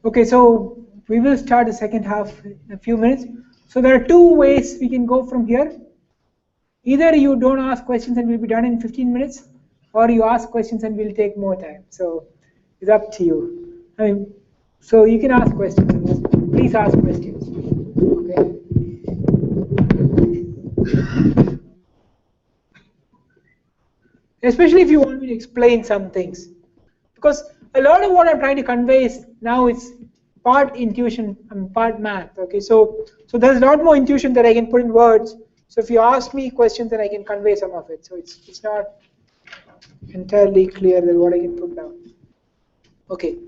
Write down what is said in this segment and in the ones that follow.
Okay, so we will start the second half in a few minutes. So there are two ways we can go from here. Either you don't ask questions and we'll be done in 15 minutes, or you ask questions and we'll take more time. So it's up to you. I mean, so you can ask questions. Please ask questions. Okay. Especially if you want me to explain some things, because a lot of what I'm trying to convey is now it's part intuition and part math. Okay, so there's a lot more intuition that I can put in words. So if you ask me questions, then I can convey some of it. So it's not entirely clear that what I can put down. Okay,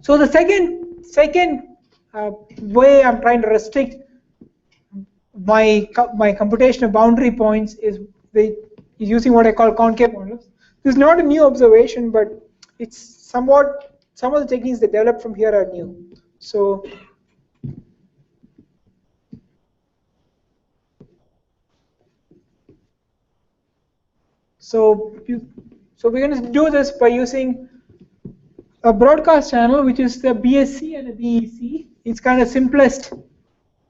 so the second way I'm trying to restrict my computation of boundary points is using what I call concave models. This is not a new observation, but it's somewhat, some of the techniques that developed from here are new. So we're going to do this by using a broadcast channel, which is the BSC and the BEC. It's kind of simplest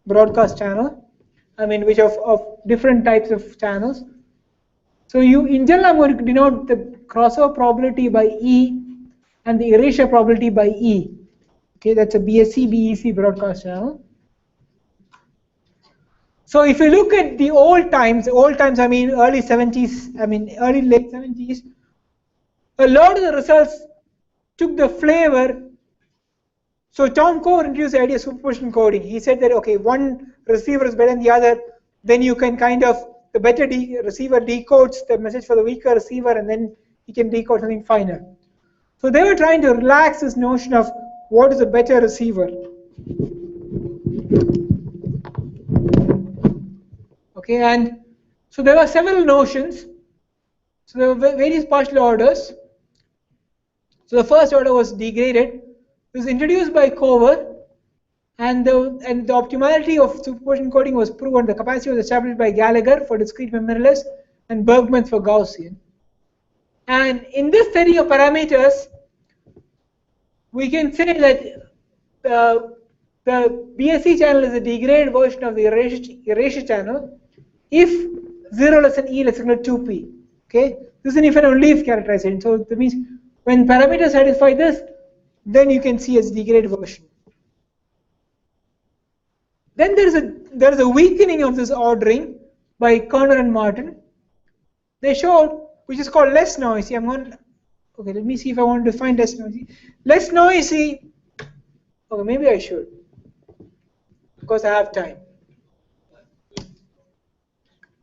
broadcast channel. I mean, which of different types of channels. So in general, I'm going to denote the crossover probability by E and the erasure probability by E. Okay, that's a BSC, BEC broadcast channel. So if you look at the old times I mean early 70s, I mean early late 70s, a lot of the results took the flavor. So Tom Coe introduced the idea of superposition coding. He said that, okay, one receiver is better than the other, then you can kind of, the better receiver decodes the message for the weaker receiver, and then he can decode something finer. So they were trying to relax this notion of what is a better receiver. Okay, and so there were several notions. So there were various partial orders. So the first order was degraded. It was introduced by Cover, and the optimality of superposition coding was proven. The capacity was established by Gallagher for discrete memoryless and Bergman for Gaussian. And in this theory of parameters, we can say that the BSC channel is a degraded version of the erasure channel if 0 less than E less than 2p. Okay, this is an infinite leaf characterization. So that means when parameters satisfy this, then you can see as degraded version. Then there is a weakening of this ordering by Kerner and Martin. They showed, which is called less noisy. Okay, let me see if I want to define less noisy. Less noisy. Okay, maybe I should, because I have time.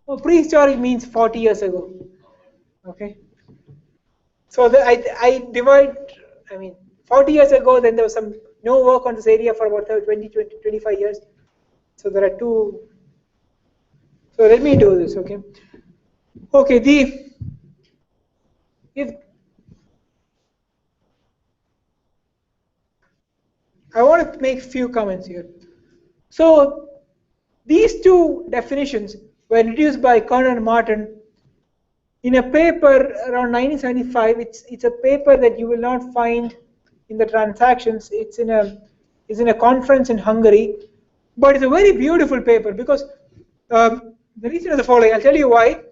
Well, prehistoric means 40 years ago. Okay. So I divide. I mean, 40 years ago, then there was no work on this area for about 25 years. So there are two. So let me do this, okay? Okay, I want to make a few comments here. So these two definitions were introduced by Kerner and Martin in a paper around 1975. It's a paper that you will not find in the transactions. It's in a conference in Hungary, but it's a very beautiful paper because the reason is the following. I'll tell you why.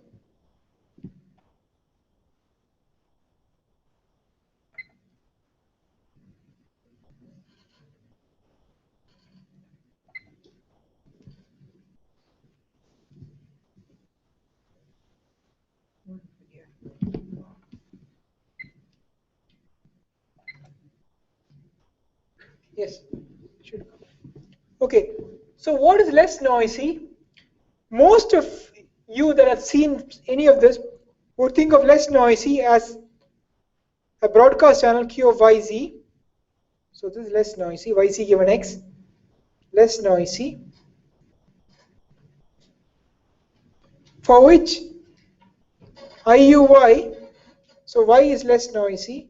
Yes, should come. Okay, so what is less noisy? Most of you that have seen any of this would think of less noisy as a broadcast channel Q of YZ. So this is less noisy, YZ given X, less noisy, for which IUY, so Y is less noisy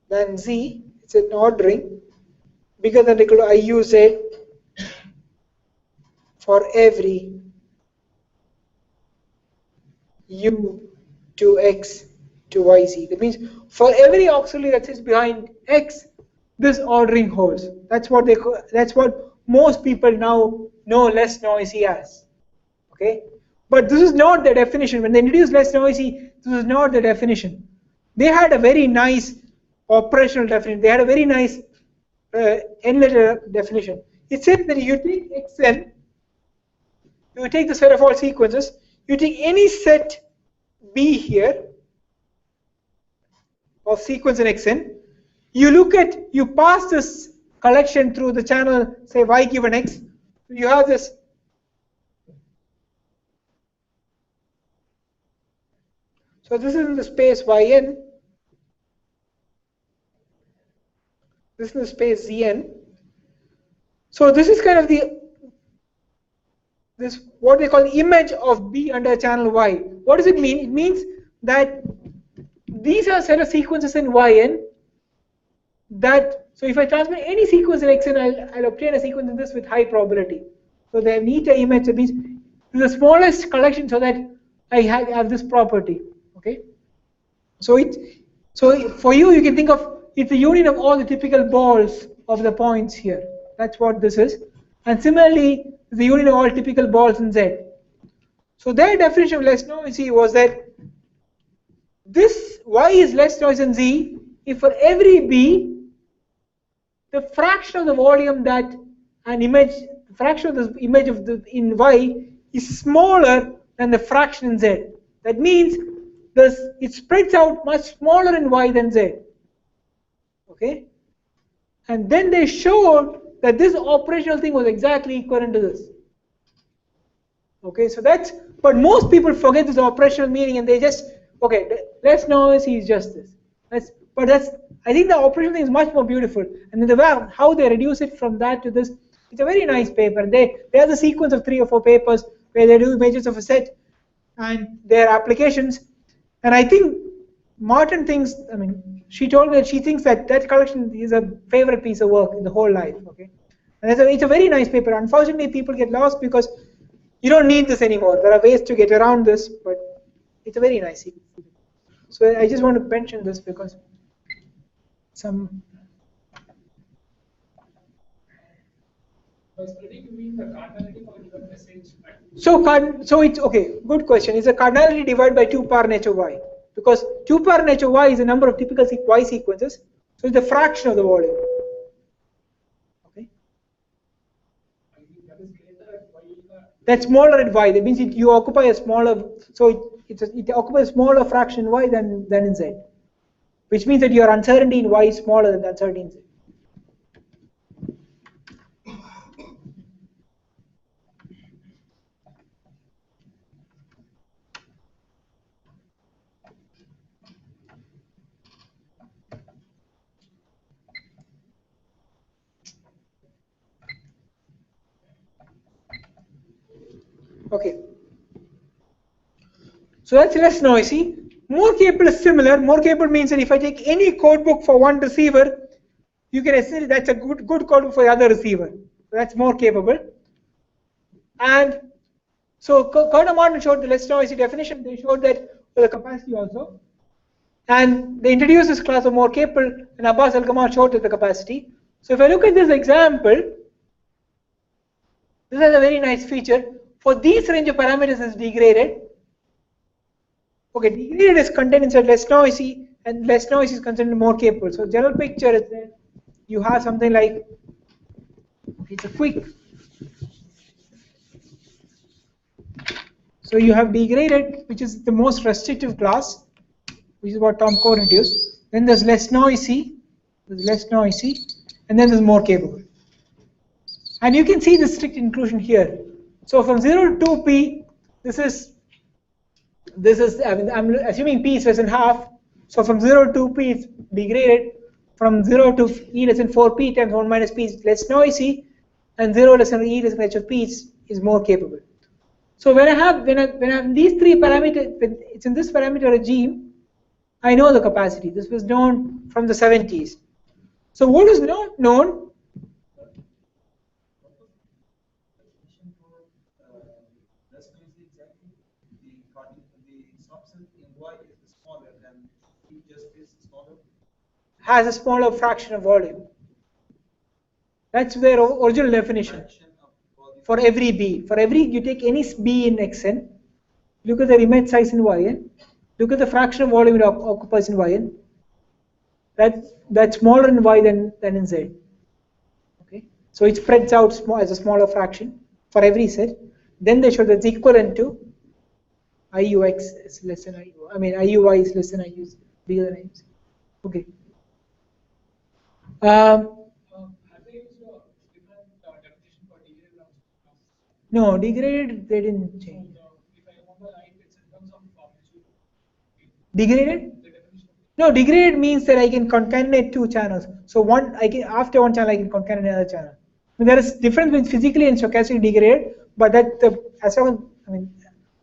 than Z, it's an ordering, bigger than or equal to IUZ for every U to X to YZ. That means for every auxiliary that sits behind X, this ordering holds. That's what that's what most people now know less noisy as. Okay, but this is not the definition. When they introduced less noisy, this is not the definition. They had a very nice operational definition. They had a very nice n-letter definition. It said that you take xn, you take the set of all sequences, you take any set B here of sequence in xn, you pass this collection through the channel, say y given x, you have this. So this is in the space yn, this is in the space zn. So this is kind of this what they call the image of B under channel y. What does it mean? It means that these are a set of sequences in yn that, so if I transmit any sequence in xn, I'll obtain a sequence in this with high probability. So they need an image that means the smallest collection so that I have this property. Okay. So for you can think of it's the union of all the typical balls of the points here. That's what this is. And similarly, the union of all typical balls in Z. So their definition of less noisy was that this Y is less noisy than Z if for every B, the fraction of the volume that an image, the fraction of the image of in Y is smaller than the fraction in Z. That means it spreads out much smaller in Y than Z. Okay? And then they showed that this operational thing was exactly equivalent to this. Okay, so that's, but most people forget this operational meaning and they just, okay, less noisy is just this. I think the operational thing is much more beautiful. And then the way how they reduce it from that to this, it's a very nice paper. They have a sequence of 3 or 4 papers where they do images of a set and their applications. And I think Martin thinks, I mean, she told me that she thinks that collection is a favorite piece of work in the whole life. Okay, and it's a very nice paper. Unfortunately, people get lost because you don't need this anymore. There are ways to get around this, but it's a very nice sequence. So I just want to mention this because some. So it's okay. Good question. Is a cardinality divided by 2 power nature y? Because 2 power nature y is the number of typical y sequences, so it's a fraction of the volume. Okay. That's smaller at y. That means you occupy a smaller. So it occupies a smaller fraction in y than in z, which means that your uncertainty in y is smaller than the uncertainty in z. Okay. So that's less noisy. More capable is similar. More capable means that if I take any code book for one receiver, you can essentially that's a good code book for the other receiver. So that's more capable. And so Kurt and Martin showed the less noisy definition. They showed that for the capacity also. And they introduced this class of more capable, and Abbas Al-Gamal showed the capacity. So if I look at this example, this has a very nice feature. For these range of parameters is degraded. Okay, degraded is contained inside less noisy, and less noisy is considered more capable. So general picture is that you have something like, it's a quick. So you have degraded, which is the most restrictive class, which is what Tom Core introduced. Then there's less noisy, and then there's more capable. And you can see the strict inclusion here. So from 0 to 2p, this is I mean, I'm assuming p is less than half. So from 0 to 2p is degraded. From 0 to e less than 4p times 1 minus p is less noisy, and 0 less than e less than h of p is more capable. So when I have these 3 parameters, it's in this parameter regime, I know the capacity. This was known from the 70s. So what is not known? Has a smaller fraction of volume. That's their original definition. For every b, for every you take any b in xn, look at the image size in yn, look at the fraction of volume it occupies in yn. That's smaller in y than in z. Okay, so it spreads out as a smaller fraction for every set. Then they show that's equivalent to IUX is less than IU. I mean IUY is less than IU, bigger than IU. Okay. No, degraded they didn't change. Degraded? No, degraded means that I can concatenate two channels. So one, I can after one channel I can concatenate another channel. I mean, there is difference between physically and stochastically degraded, but that as long as I mean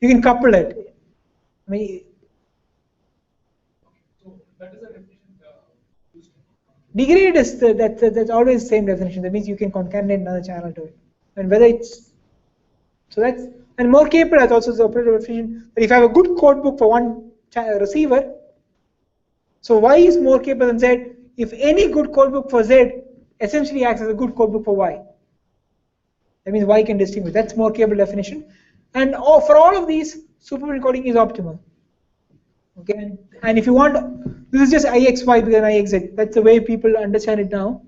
you can couple it. I mean, so that is the definition. Degraded is that's always the same definition. That means you can concatenate another channel to it, and whether it's so that's and more capable as also the operator definition. But if I have a good code book for one receiver, so Y is more capable than Z. If any good code book for Z essentially acts as a good code book for Y, that means Y can distinguish. That's more capable definition. And for all of these, supermodel encoding is optimal. Okay, and if you want, this is just IXY bigger than IXZ. That's the way people understand it now.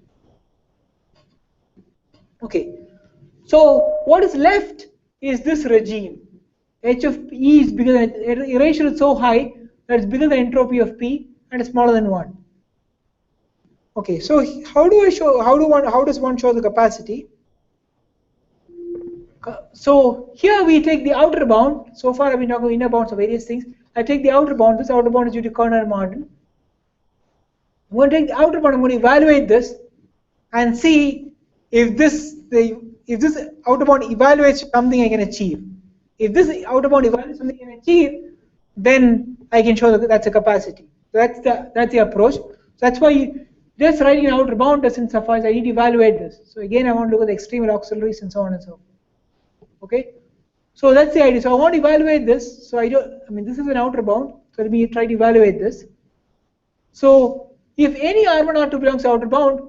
Okay, so what is left is this regime. H of E is bigger than, erasure is so high that it's bigger than entropy of P and it's smaller than 1. Okay, so how do I show, how does one show the capacity? So here we take the outer bound. So far I've been talking inner bounds of various things. I take the outer bound. This outer bound is due to Kerner-Martin. I'm going to take the outer bound. I'm going to evaluate this and see if this outer bound evaluates something I can achieve. If this outer bound evaluates something I can achieve, then I can show that that's a capacity. So that's the approach. So that's why just writing an outer bound doesn't suffice. I need to evaluate this. So again, I want to look at the extremal auxiliaries and so on and so forth. Okay. So that's the idea. So I want to evaluate this. So I mean, this is an outer bound. So let me try to evaluate this. So if any R1 R2 belongs to outer bound,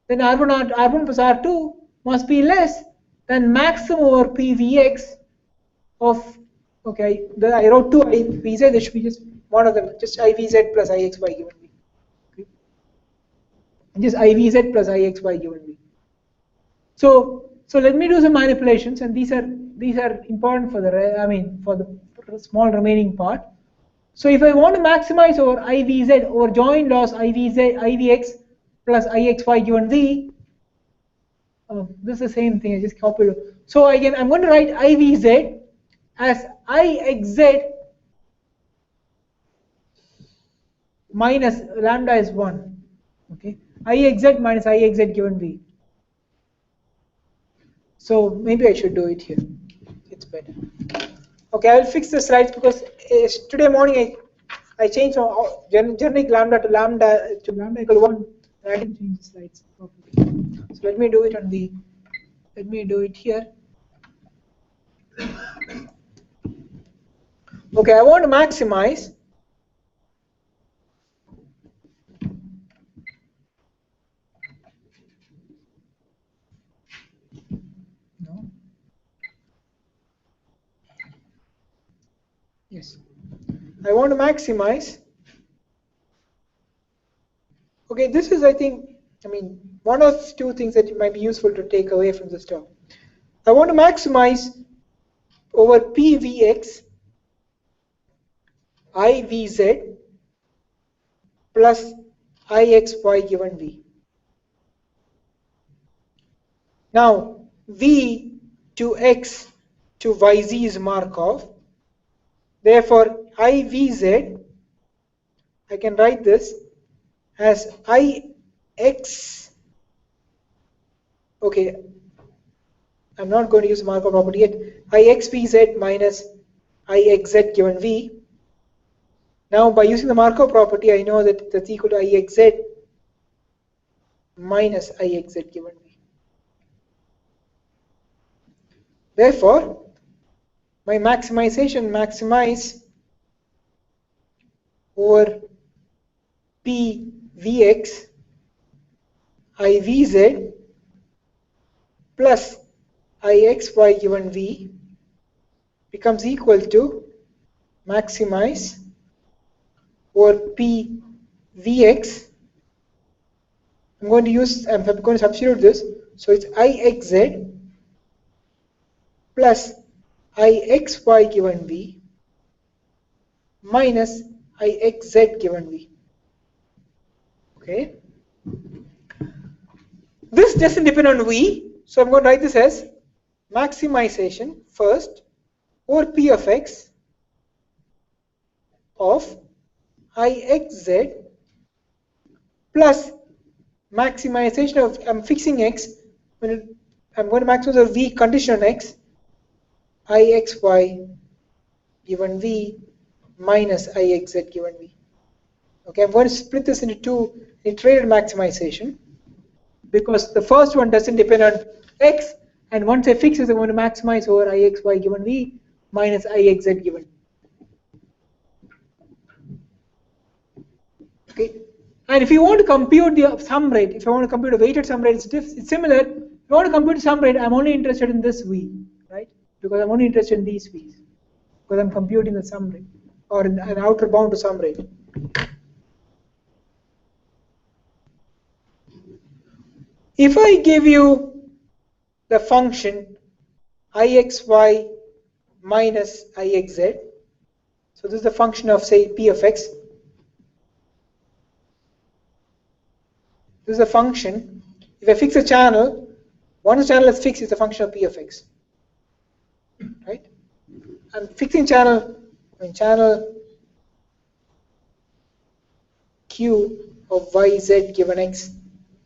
then R1 plus R2 must be less than maximum over PVX of, okay, I wrote 2 IVZ. There should be just one of them, just IVZ plus IXY given B. Okay. And just IVZ plus IXY given B. So let me do some manipulations, and these are important for the small remaining part. So if I want to maximize over IVZ over joint loss IVX plus IXY given V, this is the same thing. I just copied it. So again, I'm going to write IVZ as IXZ minus lambda is 1. Okay, IXZ minus IXZ given V. So maybe I should do it here. It's better. Okay, I will fix the slides because today morning I changed from generic lambda to lambda equal 1. And I didn't change the slides properly. So let me do it on the. Let me do it here. Okay, I want to maximize. Yes, I want to maximize. Okay, this is, I mean, one of two things that might be useful to take away from this talk. I want to maximize over PVX IVZ plus IXY given V. Now, V to X to YZ is Markov. Therefore, IVZ, I can write this as IX, okay, I'm not going to use the Markov property yet, IXVZ minus IXZ given V. Now, by using the Markov property, I know that that's equal to IXZ minus IXZ given V. Therefore, my maximization maximize over PVX IVZ plus Ixy given V becomes equal to maximize over P Vx. I'm going to substitute this. So it's Ixz plus Ixy given V minus Ixz given V. Okay. This doesn't depend on V, so I'm going to write this as maximization first over P of x of Ixz plus maximization of, I'm fixing x, when I'm going to maximize the V condition on x, Ixy given V minus Ixz given V. Okay, I'm going to split this into two iterated maximization because the first one doesn't depend on x, and once I fix this, I'm going to maximize over Ixy given V minus Ixz given. Okay, and if you want to compute the sum rate, if I want to compute a weighted sum rate, it's similar. If you want to compute sum rate, I'm only interested in this V, right? Because I'm only interested in these V's, because I'm computing the sum rate or an outer bound to sum rate. If I give you the function Ixy minus Ixz, so this is the function of, say, P of x. This is a function. If I fix a channel, once the channel is fixed, it's a function of P of x. Right? I'm fixing channel when channel Q of yz given x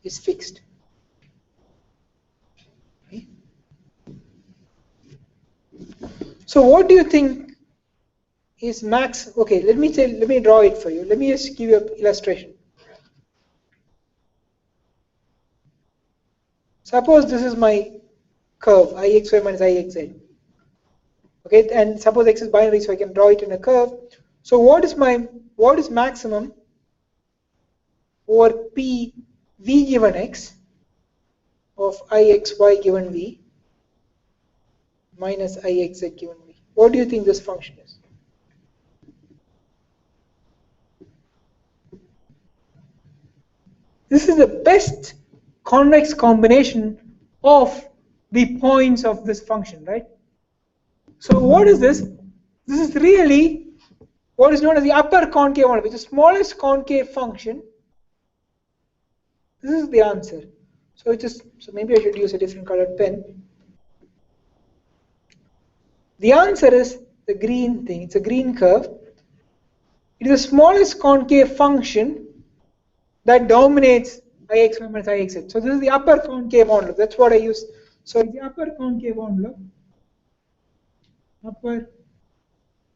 is fixed. Okay. So what do you think is max? Okay, let me draw it for you. Let me just give you an illustration. Suppose this is my curve, Ixy minus Ixz. Okay, and suppose x is binary, so I can draw it in a curve. So what is maximum over P V given x of Ixy given V minus Ixz given V? What do you think this function is? This is the best convex combination of the points of this function, right? So what is this? This is really what is known as the upper concave envelope, which is the smallest concave function. This is the answer. So maybe I should use a different colored pen. The answer is the green thing. It's a green curve. It is the smallest concave function that dominates Ixy minus Ixz. So this is the upper concave envelope. That's what I use. So the upper concave envelope. Upper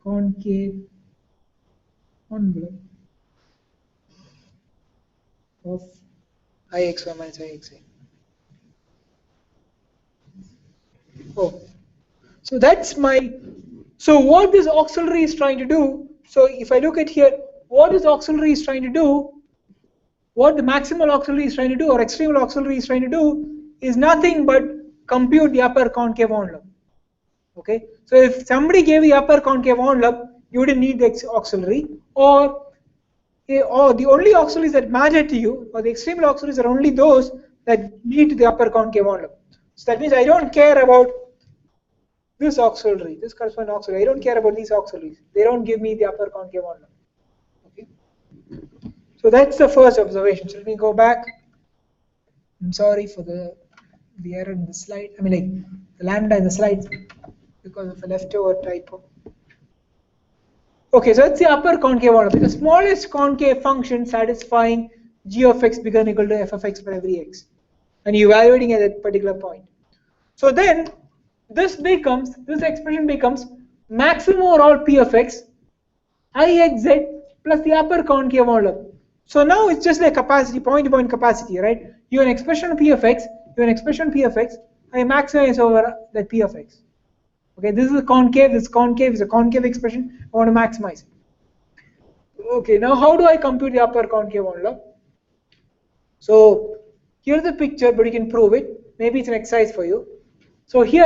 concave envelope of Ixy minus Ixz. Oh, so that's my. So what this auxiliary is trying to do. So if I look at here, what this auxiliary is trying to do. What the maximal auxiliary is trying to do or extremal auxiliary is trying to do is nothing but compute the upper concave envelope. Okay, so if somebody gave the upper concave envelope, you wouldn't need the auxiliary, or the only auxiliaries that matter to you, or the extremal auxiliaries are only those that lead to the upper concave envelope. So that means I don't care about this auxiliary, this corresponding auxiliary. I don't care about these auxiliaries. They don't give me the upper concave envelope. Okay. So that's the first observation. So let me go back. I'm sorry for the error in the slide. I mean, like the lambda in the slides because of a leftover typo. Okay, so that's the upper concave envelope. The smallest concave function satisfying g of x bigger than or equal to f of x for every x, and you're evaluating at that particular point. So then this expression becomes maximum over all p of x Ixz plus the upper concave envelope. So now it's just like capacity, point-to-point capacity, right? You have an expression of p of x, I maximize over that p of x. Okay, this is a concave, this concave is a concave expression, I want to maximize it. Okay, now how do I compute the upper concave envelope? So here's the picture, but you can prove it. maybe it's an exercise for you. So here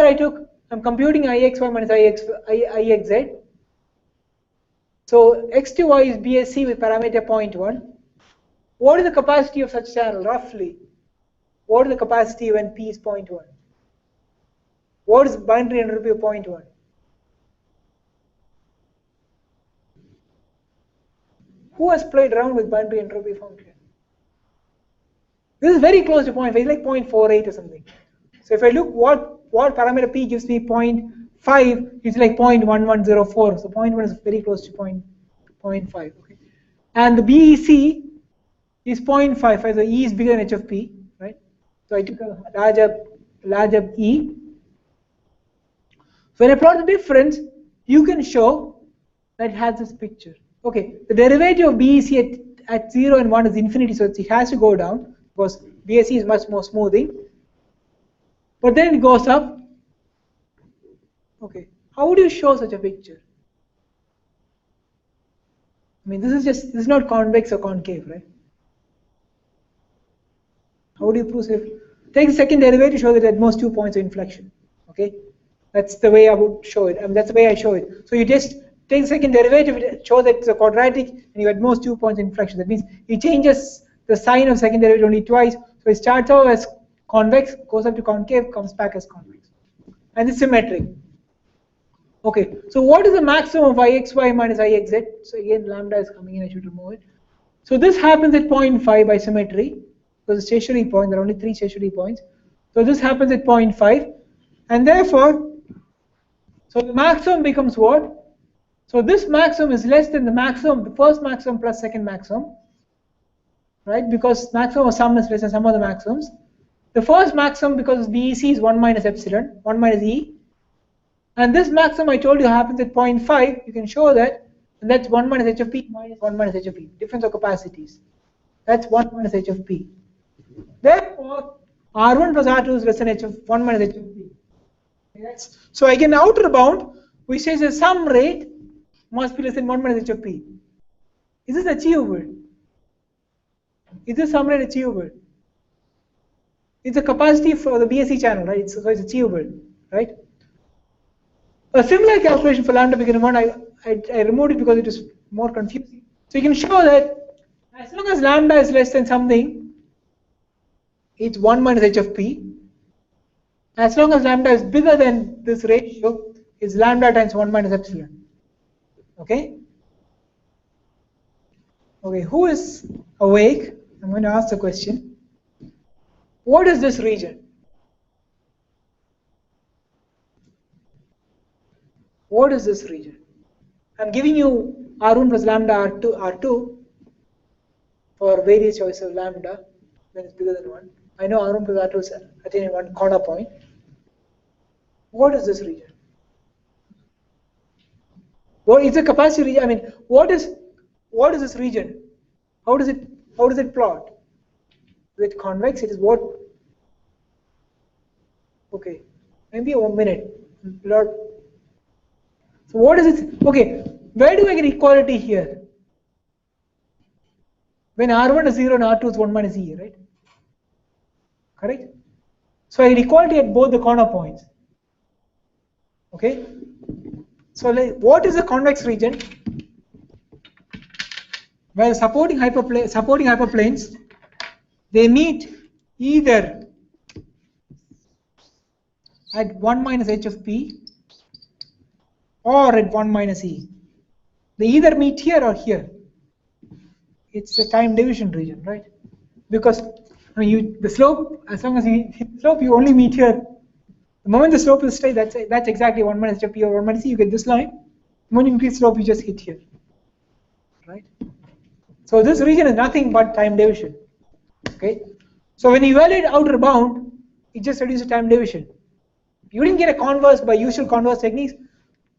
I'm computing Ixy minus Ixz. So x to y is BSC with parameter 0.1. What is the capacity of such channel roughly? What is the capacity when P is 0.1? What is binary entropy of 0.1? Who has played around with binary entropy function? This is very close to 0.5, it's like 0.48 or something. So if I look what parameter P gives me 0.5, it's like 0.1104. So 0.1 is very close to 0.5. Okay. And the BEC is 0.55, so E is bigger than H of P, right? So I took a larger E. So when I plot the difference, you can show that it has this picture. Okay, the derivative of BEC at 0 and 1 is infinity, so it has to go down because BSC is much more smoothing. But then it goes up. Okay, how would you show such a picture? I mean, this is not convex or concave, right? How would you prove it? Take the second derivative to show that at most 2 points of inflection. Okay, that's the way I would show it. I mean, that's the way I show it. So you just take the second derivative, show that it's a quadratic, and you at most 2 points of inflection. That means it changes the sign of second derivative only twice. So it starts out as convex, goes up to concave, comes back as convex, and it's symmetric. Okay, so what is the maximum of Ixy minus Ixz? So again, lambda is coming in, I should remove it. So this happens at 0.5 by symmetry, because the stationary point, there are only 3 stationary points. So this happens at 0.5, and therefore, so the maximum becomes what? So this maximum is less than the maximum, the first maximum plus second maximum, right? Because maximum of sum is less than sum of the maximums. The first maximum, because BEC is 1 minus epsilon, 1 minus E. And this maximum I told you happens at 0.5. You can show that, and that's 1 minus H of P minus 1 minus H of P, difference of capacities. That's 1 minus H of P. Therefore, R1 plus R2 is less than H of 1 minus H of P. Yes. So again, outer bound, which says the sum rate must be less than 1 minus H of P. Is this achievable? Is this sum rate achievable? It's a capacity for the BSC channel, right? So it's achievable, right? A similar calculation for lambda became one. I removed it because it is more confusing. So you can show that as long as lambda is less than something, it's 1 minus H of P. As long as lambda is bigger than this ratio, it's lambda times 1 minus epsilon. Okay? Okay, who is awake? I'm going to ask the question. What is this region? What is this region? I'm giving you R1 plus lambda R2 for various choices of lambda when it's bigger than 1. I know R1 plus R2 is attaining one corner point. What is this region? What is the capacity region? I mean, what is this region? How does it plot? Is it convex? It is what? Okay, maybe 1 minute. Plot. So what is it? Okay, where do I get equality here? When R1 is 0 and R2 is 1 minus E, right? Correct? So I get equality at both the corner points. Okay? So what is the convex region? Well, supporting hyperplanes, they meet either at 1 minus H of P or at 1 minus E. They either meet here or here. It's the time division region, right? Because I mean, the slope, as long as you hit the slope, you only meet here. The moment the slope is straight, that's exactly 1 minus H of P or 1 minus E. You get this line. The moment you increase slope, you just hit here, right? So this region is nothing but time division. Okay. So when you evaluate outer bound, it just reduces time division. You didn't get a converse by usual converse techniques,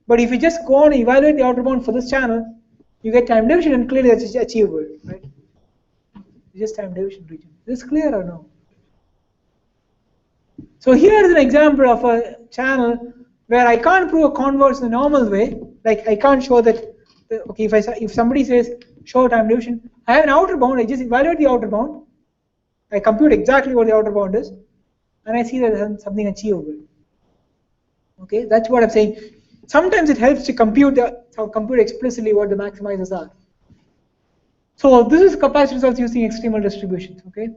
but if you just go on and evaluate the outer bound for this channel, you get time division, and clearly that's achievable, right? It's just time division region. Is this clear or no? So here is an example of a channel where I can't prove a converse in the normal way. Like I can't show that. Okay, if somebody says show time division, I have an outer bound. I just evaluate the outer bound. I compute exactly what the outer bound is. and I see that there's something achievable. Okay, that's what I'm saying. Sometimes it helps to compute explicitly what the maximizers are. So this is capacity results using extremal distributions. Okay,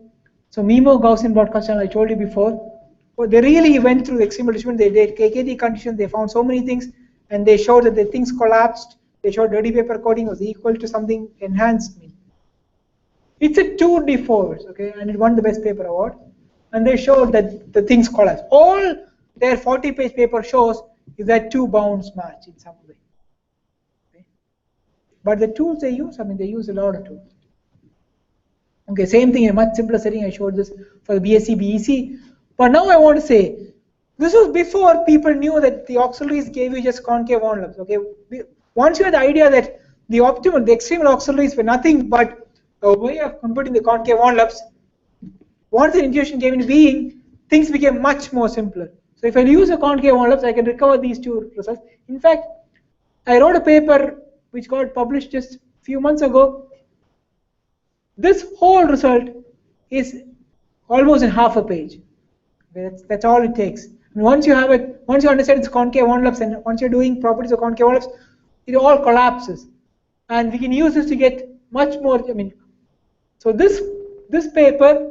so MIMO Gaussian broadcast channel I told you before. Well, they really went through the extremal distribution. They did KKT conditions. They found so many things, and they showed that the things collapsed. They showed dirty paper coding was equal to something enhanced mean. It's a 2D forwards, okay, and it won the best paper award. And they showed that the things collapse. All their 40-page paper shows is that two bounds match in some way. Okay. But the tools they use, I mean, they use a lot of tools. Okay, same thing in a much simpler setting. I showed this for the BSc, BEC. But now I want to say, this was before people knew that the auxiliaries gave you just concave envelopes. Okay, once you had the idea that the optimal, the extremal auxiliaries were nothing but a way of computing the concave envelopes, once the intuition came into being, things became much more simpler. So if I use a concave envelopes, I can recover these two results. In fact, I wrote a paper which got published just a few months ago. This whole result is almost in half a page. That's all it takes. And once you have it, once you understand it's concave envelopes, and once you're doing properties of concave envelopes, it all collapses. And we can use this to get much more. I mean, so this paper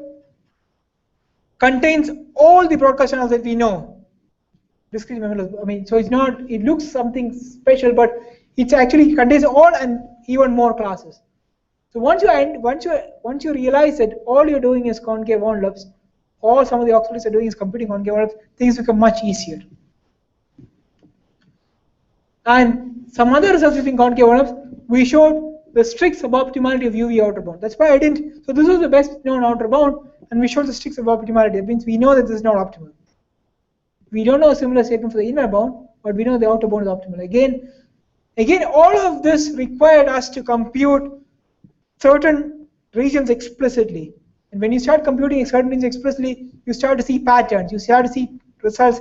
contains all the broadcast channels that we know. Discrete memory. I mean, so it's not. It looks something special, but it actually contains all and even more classes. So once you realize that all you're doing is concave envelopes, all some of the auxiliaries are doing is computing concave envelopes, things become much easier. And some other results using concave envelopes, we showed the strict suboptimality of UV outer bound. That's why I didn't. So this was the best known outer bound, and we showed the strict suboptimality. That means we know that this is not optimal. We don't know a similar statement for the inner bound, but we know the outer bound is optimal. Again, all of this required us to compute certain regions explicitly. And when you start computing certain regions explicitly, you start to see patterns, you start to see results,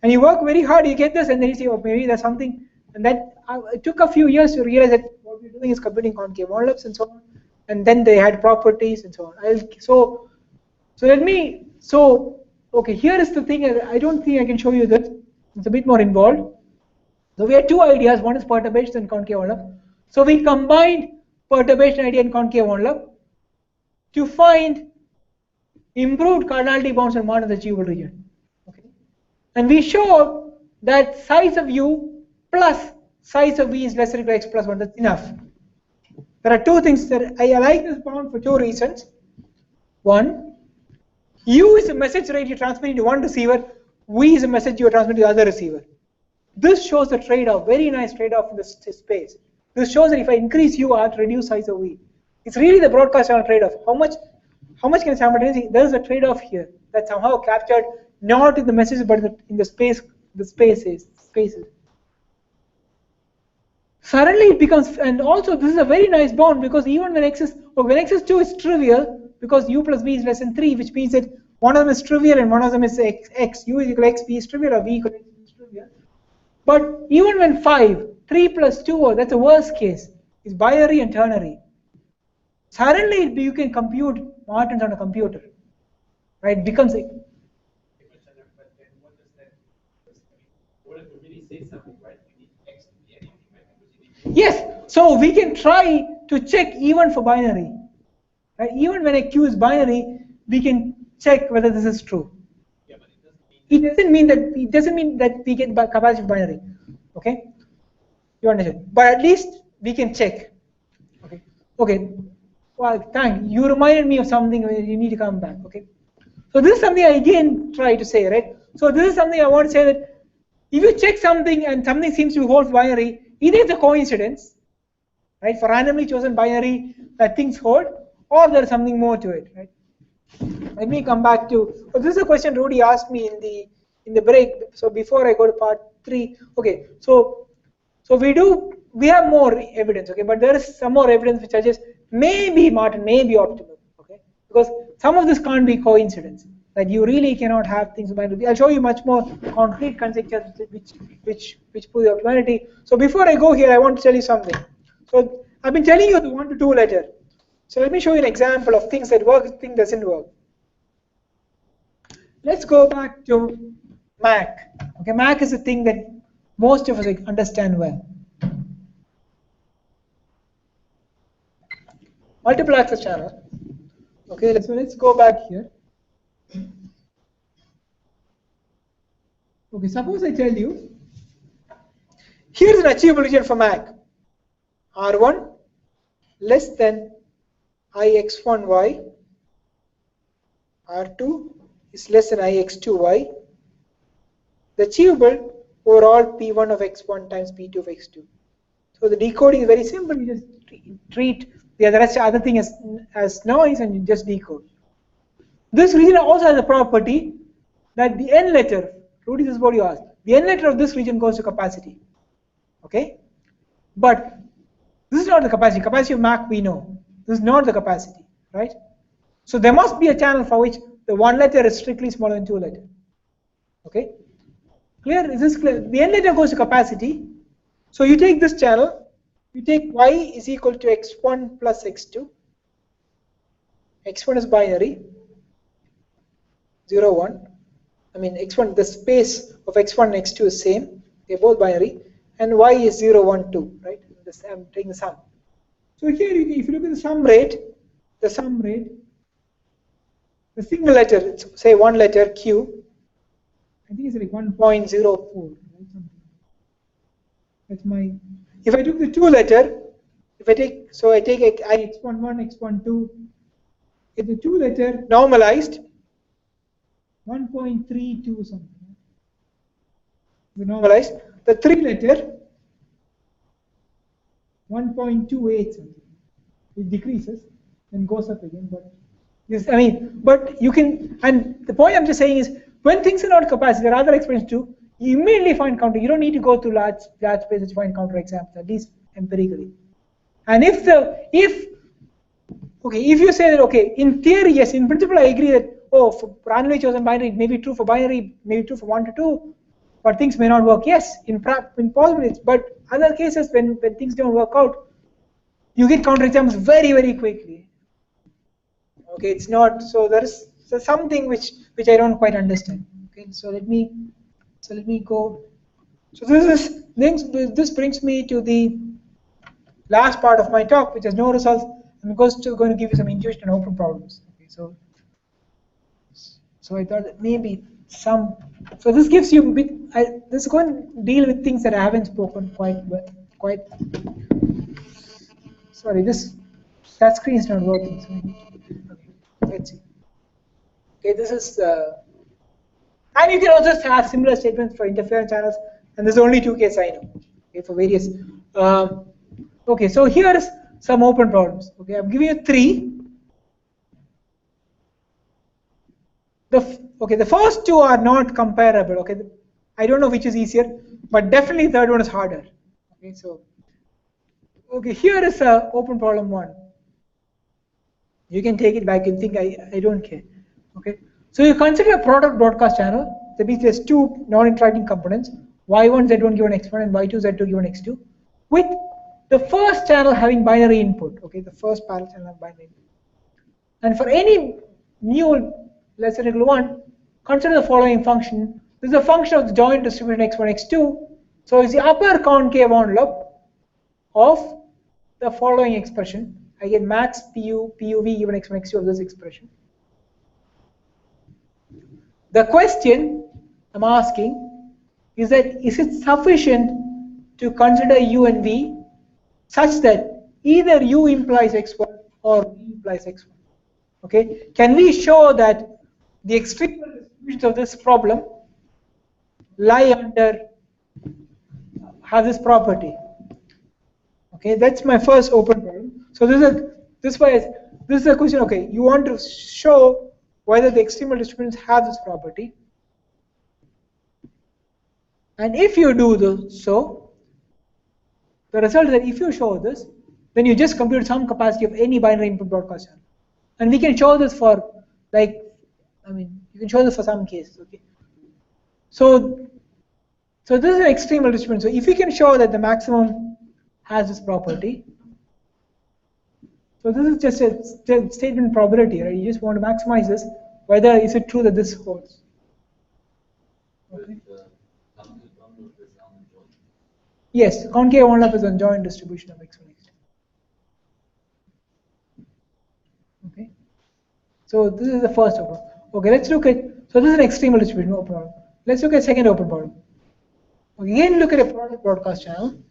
and you work very hard, you get this, and then you say, oh, maybe there's something. And that it took a few years to realize that what we're doing is computing concave envelopes and so on. And then they had properties and so on. Okay, here is the thing. I don't think I can show you this. It's a bit more involved. So we had two ideas. One is perturbation and concave envelope. So we combined perturbation idea and concave envelope to find improved cardinality bounds and modern achievable region. Okay, and we showed that size of U plus size of V is less than equal to X plus 1. That's enough. There are two things that I like this bound for two reasons. One, U is a message rate you're transmitting to one receiver, V is a message you're transmitting to the other receiver. This shows the trade-off, very nice trade-off in this space. This shows that if I increase U, I have to reduce size of V. It's really the broadcast channel trade-off. How much can simultaneously? There is a trade-off here that's somehow captured not in the message but in the spaces. Suddenly it becomes, and also this is a very nice bound because even when X is 2 is trivial because U plus V is less than 3, which means that one of them is trivial and one of them is X. U is equal to X, V is trivial, or V equal to X is trivial. But even when 3 plus 2, that's a worst case, is binary and ternary. Suddenly you can compute martins on a computer, right? It becomes a, yes, so we can try to check even for binary. Right? Even when a Q is binary, we can check whether this is true. Yeah, but it doesn't mean that we get capacity of binary. Okay, you understand? But at least we can check. Okay. Well, thank you. You reminded me of something. You need to come back. Okay. So this is something I again try to say, right? So this is something I want to say that if you check something and something seems to be whole binary, either it's a coincidence, right? For randomly chosen binary that things hold, or there's something more to it, right? Let me come back to. So this is a question Rudy asked me in the break. So before I go to part 3, okay. So we have more evidence, okay, but there is some more evidence which suggests maybe Martin may be optimal, okay, because some of this can't be coincidence. That you really cannot have things binary. I'll show you much more concrete conjectures which prove the optimality. So before I go here, I want to tell you something. So I've been telling you the 1 to 2 letter. So let me show you an example of things that work, things doesn't work. let's go back to MAC. Okay, MAC is a thing that most of us understand well. Multiple access channel. Okay, let's go back here. Okay, suppose I tell you, here's an achievable region for MAC. R1 less than Ix1y. R2 is less than Ix2y. The achievable overall P1 of x1 times P2 of x2. So the decoding is very simple. You just treat the other thing as noise and you just decode. This region also has a property that the n letter, Rudy, this is what you asked. The n letter of this region goes to capacity. Okay? But this is not the capacity. Capacity of MAC we know. This is not the capacity, right? So there must be a channel for which the one letter is strictly smaller than two letter. Okay? Clear? Is this clear? The n letter goes to capacity. So you take this channel, you take y is equal to x1 plus x2. x1 is binary, 0, 1. I mean x1, the space of x1 and x2 is same. They're both binary. And y is 0, 1, 2, right? I'm taking the sum. So here, if you look at the sum rate, the single letter, say one letter Q, I think it's like 1.04. Right? That's my. If I took the two letter, I take x11, x12. If the two letter normalized, 1.32 something. We normalized the three letter. 1.28 something. It decreases and goes up again, but yes, I mean, but you can, and the point I'm just saying is, when things are not capacity, there are other experiments too. You immediately find counter. You don't need to go to large spaces to find counter examples, at least empirically. And if you say that, okay, in theory, yes, in principle, I agree that, oh, for randomly chosen binary, it may be true for binary, maybe true for 1 to 2, but things may not work. Yes, in possibilities, but other cases when things don't work out, you get counterexamples very, very quickly. Okay, it's not, so there's something which I don't quite understand. Okay, so let me go. So this brings me to the last part of my talk, which has no results. I'm going to give you some intuition and open problems. Okay, so I thought that maybe so this gives you a bit. This is going to deal with things that I haven't spoken quite. Sorry, that screen is not working. So okay, let's see. Okay, this is. And you can also have similar statements for interference channels, and there's only two cases I know. Okay, for various. Okay, so here is some open problems. Okay, I'm giving you 3. The first 2 are not comparable. Okay, I don't know which is easier, but definitely the third one is harder. Okay, so here is open problem 1. You can take it back and think I don't care. Okay, so you consider a product broadcast channel. That means there's 2 non-interacting components: y1 z1 given x1 and y2 z2 given x2, with the first channel having binary input. Okay, the first parallel channel having binary input. And for any new less than or equal to 1, consider the following function. This is a function of the joint distribution x1, x2. So it's the upper concave envelope of the following expression. I get max PUV given x1, x2 of this expression. The question I'm asking is that, is it sufficient to consider U and V such that either U implies x1 or V implies x1? Okay, can we show that the extremal distributions of this problem have this property? Okay, that's my first open problem. So this is a question. Okay, you want to show whether the extremal distributions have this property, and if you do so, the result is that if you show this, then you just compute some capacity of any binary input broadcast channel, and we can show this for you can show this for some cases. Okay, so this is an extremal distribution. So if you can show that the maximum has this property, so this is just a statement probability, right? You just want to maximize this. Whether is it true that this holds? Okay. Yes, concave envelope is on joint distribution of x1, x2. Okay. So this is the first open. Okay, let's look at, so this is an extremal distribution, no problem. Let's look at second open problem. Again, look at a product broadcast channel.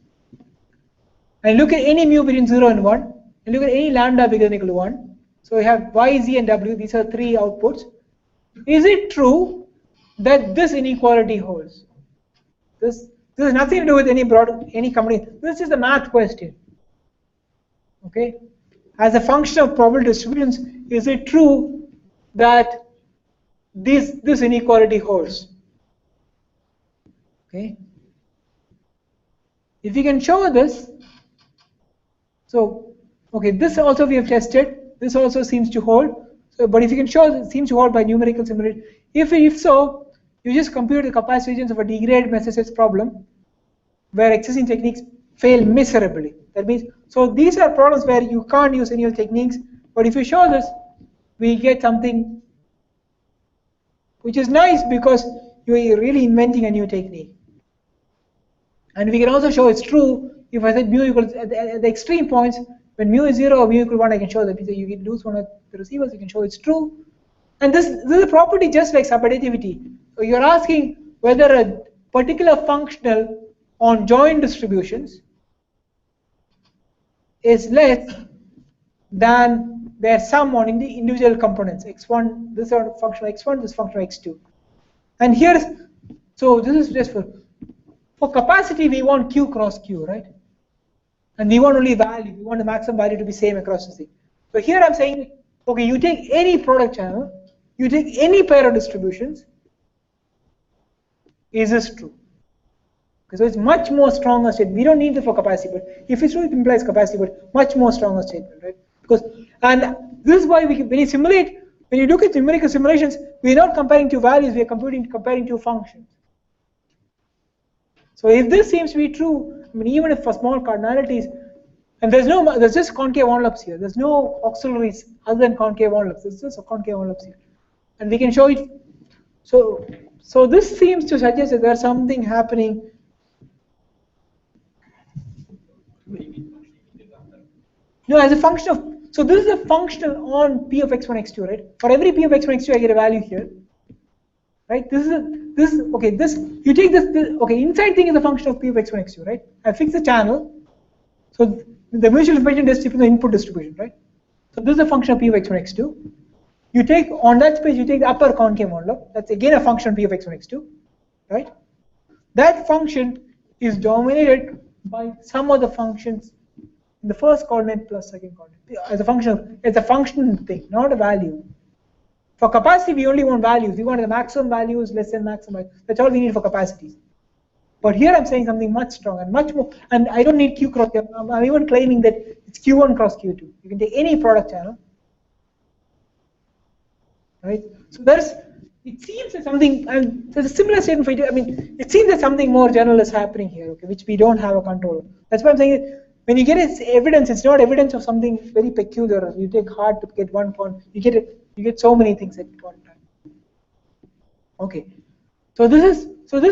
And look at any mu between 0 and 1. And look at any lambda bigger than or equal to 1. So we have y, z, and w. These are three outputs. Is it true that this inequality holds? This has nothing to do with any company. This is a math question. Okay. As a function of probability distributions, is it true that this inequality holds? Okay. If you can show this, so okay, this also we have tested. This also seems to hold. So, but if you can show it seems to hold by numerical simulation. If so, you just compute the capacity regions of a degraded Massachusetts problem, where existing techniques fail miserably. That means, so these are problems where you can't use any of the techniques. But if you show this, we get something which is nice because you're really inventing a new technique. And we can also show it's true if I said mu equals at the extreme points, when mu is 0 or mu equal 1, I can show that you can lose one of the receivers, you can show it's true. And this is a property just like subadditivity. So you're asking whether a particular functional on joint distributions is less than their sum on the individual components, x1, this are function x1, this function x2. And here's, so this is just for capacity, we want Q cross Q, right? And we want only value, we want the maximum value to be same across the thing. So here I'm saying, okay, you take any product channel, you take any pair of distributions, is this true? Okay, so it's much more stronger statement. We don't need it for capacity, but if it's true, it implies capacity, but much more stronger statement, right? Because, and this is why we can, when you simulate, when you look at numerical simulations, we're not comparing two values, we are comparing two functions. So if this seems to be true, I mean, even if for small cardinalities, and there's just concave envelopes here. There's no auxiliaries other than concave envelopes. There's just a concave envelopes here, and we can show it. So this seems to suggest that there's something happening. No, as a function of, so this is a functional on p of x1, x2, right? For every p of x1, x2, I get a value here, right? This is okay. This you take this okay. Inside thing is a function of p of x1, x2, right? I fix the channel, so the mutual information distribution, the input distribution, right? So this is a function of p of x1, x2. You take on that space, you take the upper concave envelope. That's again a function of p of x1, x2, right? That function is dominated by some of the functions in the first coordinate plus second coordinate as a function of, it's a function thing, not a value. For capacity, we only want values. We want the maximum values less than maximum values. That's all we need for capacities. But here I'm saying something much stronger and much more, and I don't need Q cross Q. I'm even claiming that it's Q1 cross Q2. You can take any product channel, right? So it seems that something, and there's a similar statement for it. I mean, it seems that something more general is happening here, okay, which we don't have a control of. That's why I'm saying when you get its evidence, it's not evidence of something very peculiar. You take hard to get one point, you get so many things at one time. Okay, so this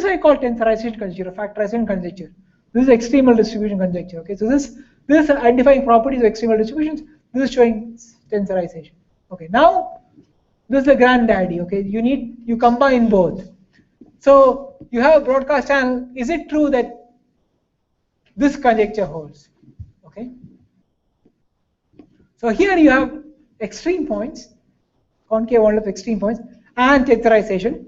I call tensorization conjecture, or factorization conjecture. This is extremal distribution conjecture. Okay, so this is identifying properties of extremal distributions. This is showing tensorization. Okay, now this is the granddaddy. Okay, you combine both. So you have a broadcast channel. Is it true that this conjecture holds? Okay. So here you have extreme points, concave envelope extreme points, and tensorization.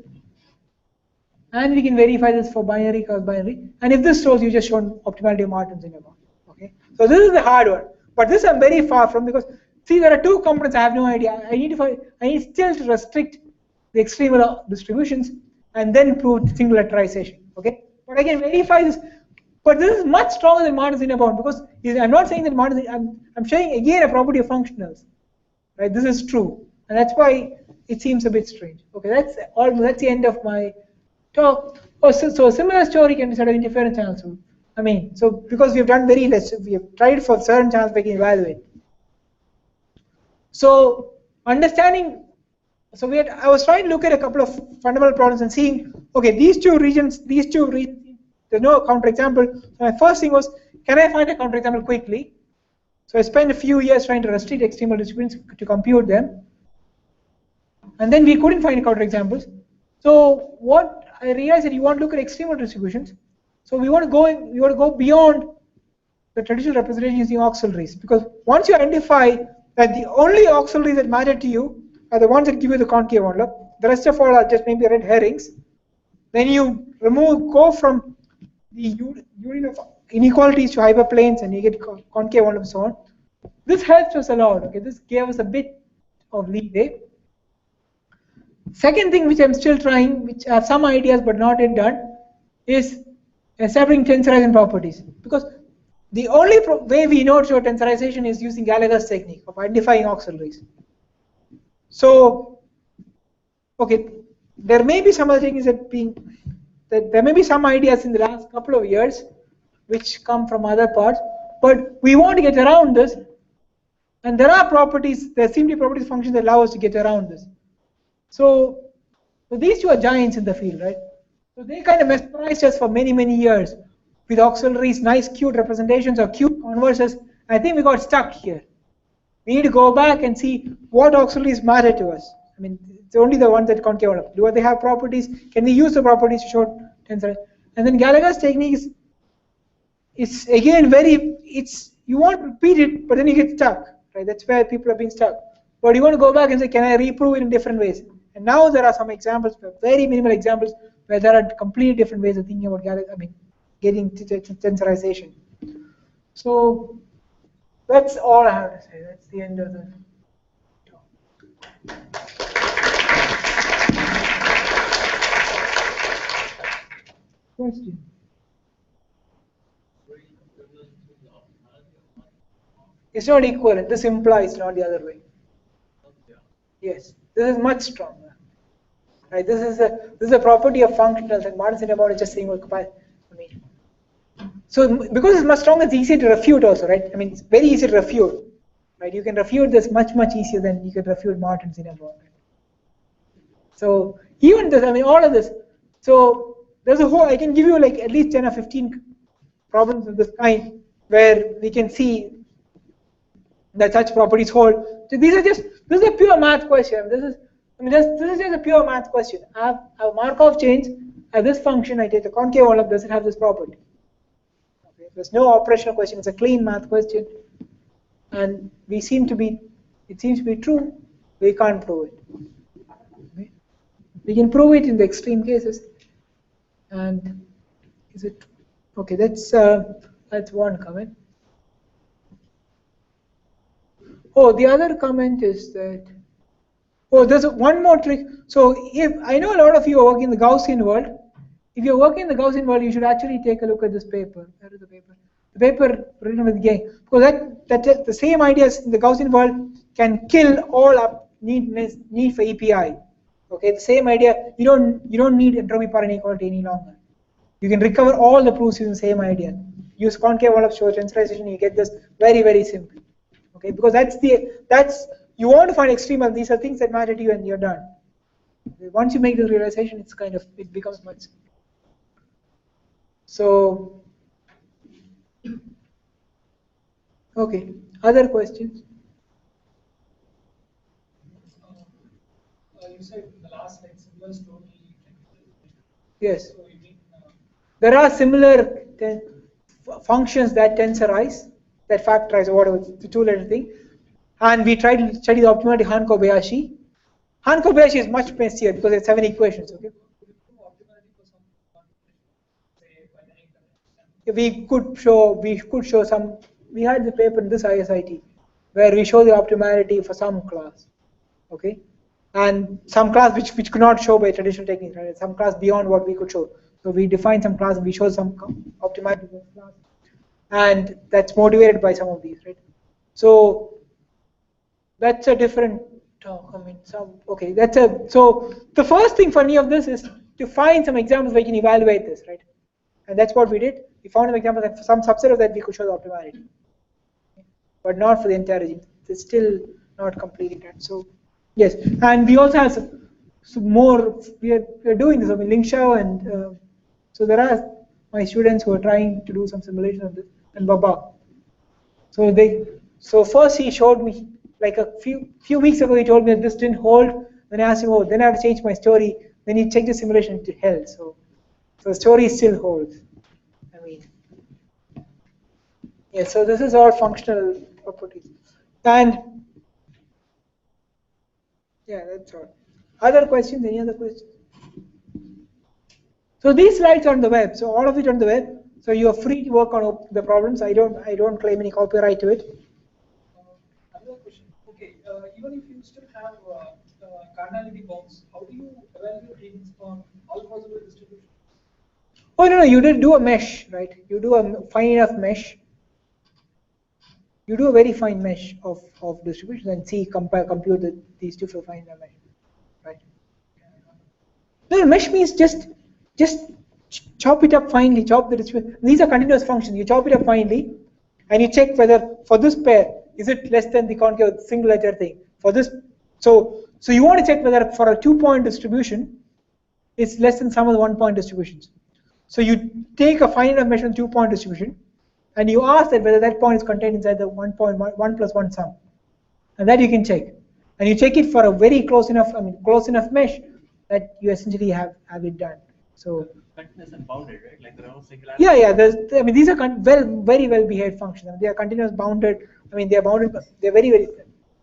And we can verify this for binary cross binary. And if this shows, you just shown optimality of margins in your model. Okay. So this is the hard one. But this I'm very far from, because see there are two components. I have no idea. I need still to restrict the extremal distributions and then prove singularization. Okay. But I can verify this. But this is much stronger than margins in a bound, because I'm not saying that margins. I'm showing again a property of functionals. Right. This is true, and that's why it seems a bit strange. Okay. That's the end of my talk. Oh, so a similar story can be said of interference channels. I mean, so because we've done very less, we have tried for certain channels we can evaluate. So understanding, so I was trying to look at a couple of fundamental problems and seeing okay, these two regions, there's no counterexample. So my first thing was, can I find a counterexample quickly? So I spent a few years trying to restrict extremal distributions to compute them. And then we couldn't find counterexamples. So what I realized that you want to look at extremal distributions. So we want to go beyond the traditional representation using auxiliaries, because once you identify that the only auxiliaries that matter to you are the ones that give you the concave envelope, the rest of all are just maybe red herrings, then you go from the union of inequalities to hyperplanes and you get concave envelope and so on. This helps us a lot. Okay, this gave us a bit of leeway. Second thing which I'm still trying, which I have some ideas but not yet done, is establishing tensorizing properties. Because the only way we know to show tensorization is using Gallagher's technique of identifying auxiliaries. So, okay, there may be some other things that there may be some ideas in the last couple of years which come from other parts, but we want to get around this, and there are properties, there seem to be properties functions that allow us to get around this. So these two are giants in the field, right? So they kind of mesmerized us for many, many years with auxiliaries, nice cute representations or cute converses. I think we got stuck here. We need to go back and see what auxiliaries matter to us. I mean, it's only the ones that concave envelope. Do they have properties? Can we use the properties to show tensor? And then Gallagher's technique is again you want to repeat it, but then you get stuck, right? That's where people have been stuck. But you want to go back and say, can I reprove it in different ways? And now there are some examples, very minimal examples, where there are completely different ways of thinking about getting tensorization. So that's all I have to say. That's the end of the talk. Question? It's not equivalent. This implies not the other way. Yes, this is much stronger. Right? This is a property of functionals, and Martin said about it just saying, well, so because it's much stronger, it's easier to refute also, right? I mean, it's very easy to refute, right? You can refute this much easier than you can refute Martin's inner product. So even this, I mean, all of this. So there's a whole. I can give you like at least 10 or 15 problems of this kind where we can see that such properties hold. So this is a pure math question. This is just a pure math question. I have a Markov chain. I have this function. I take the concave envelope. Does it have this property? Okay. There's no operational question. It's a clean math question, and it seems to be true. We can't prove it. Okay. We can prove it in the extreme cases. And is it okay? That's one comment. Oh, the other comment is that, oh, there's one more trick. So if I know a lot of you are working in the Gaussian world, if you're working in the Gaussian world, you should actually take a look at this paper. Where is the paper? The paper written with Gang, because that the same ideas in the Gaussian world can kill all up need for EPI. Okay, the same idea. You don't need entropy per inequality any longer. You can recover all the proofs using the same idea. Use concave envelope show tensorization. You get this very simple. Okay, because you want to find extreme, and these are things that matter to you, and you're done. Okay, once you make this realization, it becomes much simpler. So, okay, other questions? You said in the last slide, similar story. Yes. There are similar functions that tensorize, that factorize, or whatever, the two-letter thing. And we tried to study the optimality Han-Kobayashi. Han-Kobayashi is much messier because it's 7 equations. Okay. We could show some. We had the paper in this ISIT where we show the optimality for some class. Okay. And some class which could not show by traditional techniques, right? Some class beyond what we could show. So we defined some class and we showed some optimality for this class, and that's motivated by some of these, right? So that's a different talk. I mean, okay. So the first thing for any of this is to find some examples where you can evaluate this, right? And that's what we did. We found an example that for some subset of that we could show the optimality, but not for the entire regime. It's still not completely done. So yes, and we also have So more, we are doing this. I mean, Lingsha and so there are my students who are trying to do some simulation of this, and Baba. So first he showed me, like a few weeks ago, he told me that this didn't hold. Then I asked him, oh, then I have to change my story. Then he checked the simulation to hell. So the story still holds. I mean, yeah. So this is all functional properties, and yeah, that's all. Other questions? Any other questions? So these slides are on the web. So all of it on the web. So you are free to work on the problems. I don't claim any copyright to it. Another question. Okay, even if you still have cardinality bounds, how do you evaluate readings from all possible distributions? Oh no, you did do a mesh, right? You do a fine enough mesh. You do a very fine mesh of distributions and see compute these two for fine enough mesh, right? No, mesh means just chop it up finely, chop the distribution. These are continuous functions. You chop it up finely, and you check whether for this pair is it less than the concave single letter thing. For this, so you want to check whether for a 2-point distribution, it's less than some of the 1-point distributions. So you take a finite enough measure 2-point distribution, and you ask that whether that point is contained inside the 1 plus 1 sum, and that you can check. And you check it for a very close enough mesh that you essentially have it done. So continuous and bounded, right? Like there are no singularities. yeah. I mean, these are very well behaved functions. I mean, they are continuous bounded. I mean, they are bounded. They're very well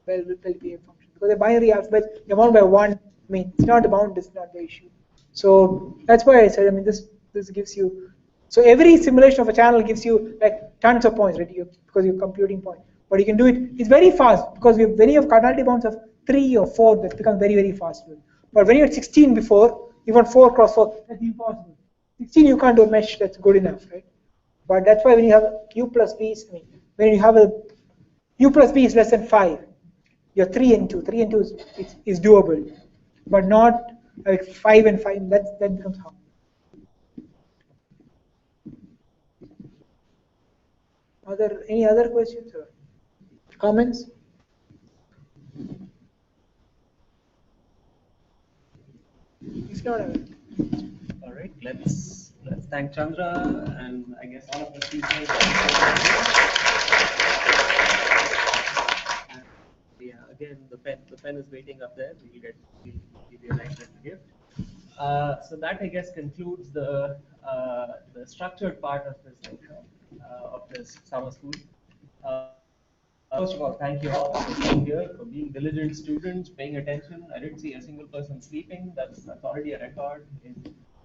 behaved functions because they're binary alphabet. They're bounded by 1. I mean, it's not a bound. It's not the issue. So that's why I said. I mean, this gives you. So every simulation of a channel gives you like tons of points, right? Because you're computing points. But you can do it. It's very fast because when you have cardinality bounds of 3 or 4, that becomes very fast. But when you're at 16 before, you want 4 cross 4. That's impossible. 16 you can't do a mesh that's good enough, right? But that's why when you have u plus b's, I mean, when you have a u plus b is less than 5, you're 3 and 2. 3 and 2 is doable, but not like 5 and 5. That becomes hard. Any other questions or comments? If not, All right, let's thank Chandra and I guess all of the speakers. And yeah, again, the pen is waiting up there. We'll give you a nice little gift. So that I guess concludes the structured part of this lecture of this summer school. First of all, thank you all for being here, for being diligent students, paying attention. I didn't see a single person sleeping. That's already a record in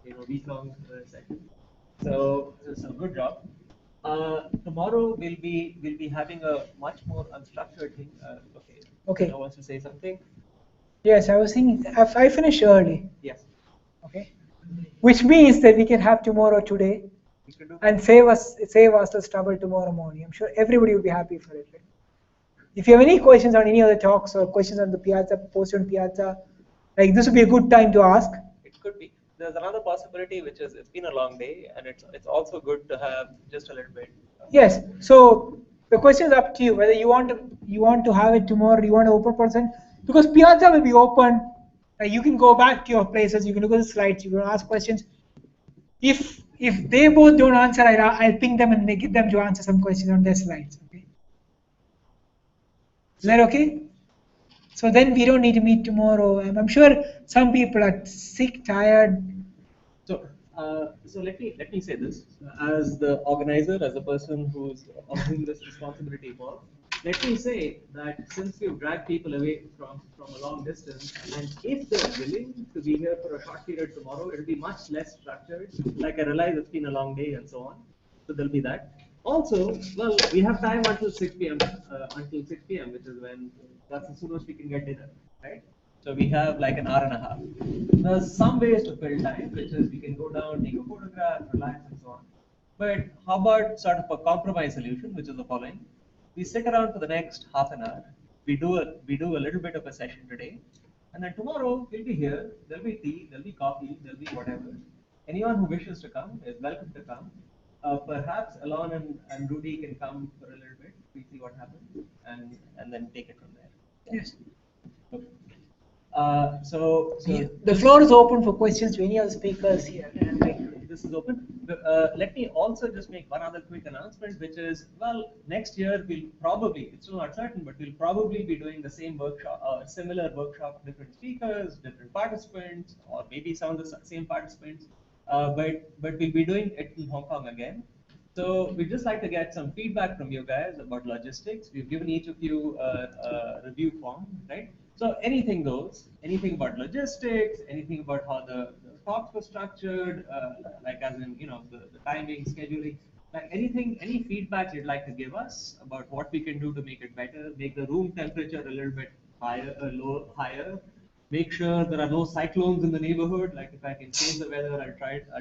a week-long session. So good job. Tomorrow we'll be having a much more unstructured thing. Okay. Someone wants to say something? yes, I was thinking. I finished early. Yes. Okay. Which means that we can have tomorrow today, and save us the trouble tomorrow morning. I'm sure everybody will be happy for it. Right? If you have any questions on any other talks or questions on the Piazza, posted on Piazza, like this would be a good time to ask. It could be. There's another possibility, which is it's been a long day, and it's also good to have just a little bit. Yes. So the question is up to you whether you want to have it tomorrow. Or you want to open person because Piazza will be open. You can go back to your places. You can look at the slides. You can ask questions. If they both don't answer, I'll ping them and get them to answer some questions on their slides. Okay. Is that okay? So then we don't need to meet tomorrow. I'm sure some people are sick, tired. So let me say this as the organizer, as the person who's whom this responsibility falls. Let me say that since we've dragged people away from a long distance, and if they're willing to be here for a short period tomorrow, it'll be much less structured. Like I realize it's been a long day and so on, so there'll be that. Also, well, we have time until 6 p.m. Which is when that's the soonest we can get dinner, right? So we have like an hour and a half. There's some ways to fill time, which is we can go down, take a photograph, relax, and so on. But how about sort of a compromise solution, which is the following: we stick around for the next half an hour. We do a little bit of a session today, and then tomorrow we'll be here. There'll be tea, there'll be coffee, there'll be whatever. Anyone who wishes to come is welcome to come. Perhaps Alon and Rudy can come for a little bit. We see what happens, and then take it from there. Yes. Okay. The floor is open for questions to any of the speakers here. And this is open. Let me also just make one other quick announcement, which is, well, next year we'll probably, it's still not certain, but we'll probably be doing the same workshop, similar workshop, different speakers, different participants, or maybe some of the same participants, but we'll be doing it in Hong Kong again. So we'd just like to get some feedback from you guys about logistics. We've given each of you a review form, right? So anything goes, anything about logistics, anything about how the talks were structured, like as in, the timing, scheduling, like anything, any feedback you'd like to give us about what we can do to make it better, make the room temperature a little bit higher, higher, make sure there are no cyclones in the neighborhood, like if I can change the weather, I'll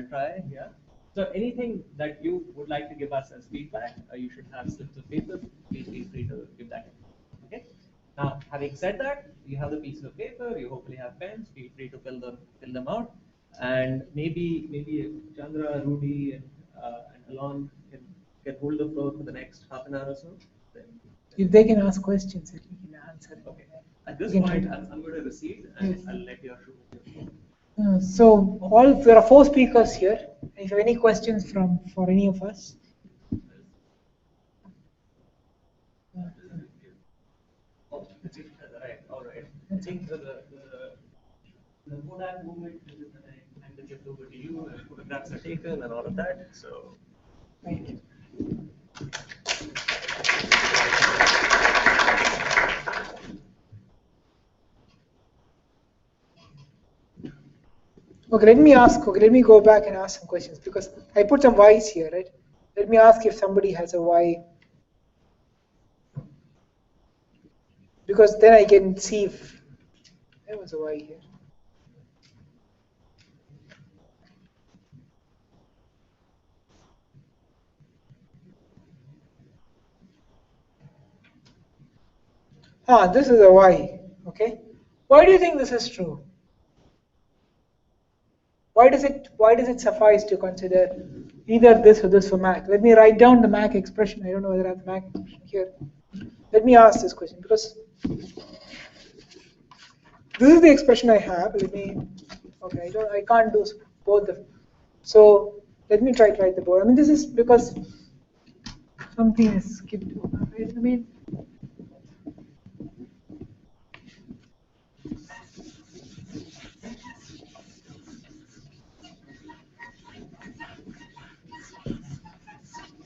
try, yeah. So anything that you would like to give us as feedback, you should have slips of paper. Please feel free to give that. Okay. Now, having said that, you have the pieces of paper. You hopefully have pens. Feel free to fill them out. And maybe Chandra, Rudy, and Alon can hold the floor for the next half an hour or so. Then, if they can ask questions, if we can answer. Okay. At this point, I'm going to recede, and yes. I'll let you shoot. So there are 4 speakers here. If you have any questions for any of us. Right, all right. I think the Kodak movement is that I hand the gift over to you, and photographs are taken and all of that. So. Right. Okay, let me go back and ask some questions because I put some whys here, right? Let me ask if somebody has a why. Because then I can see if there was a why here. This is a why, okay? Why do you think this is true? Why does it suffice to consider either this or this for Mac? Let me write down the Mac expression. I don't know whether I have the Mac expression here. Let me ask this question because this is the expression I have. I can't do both of them. So let me try to write the board. I mean, this is because something is skipped over, right? I mean,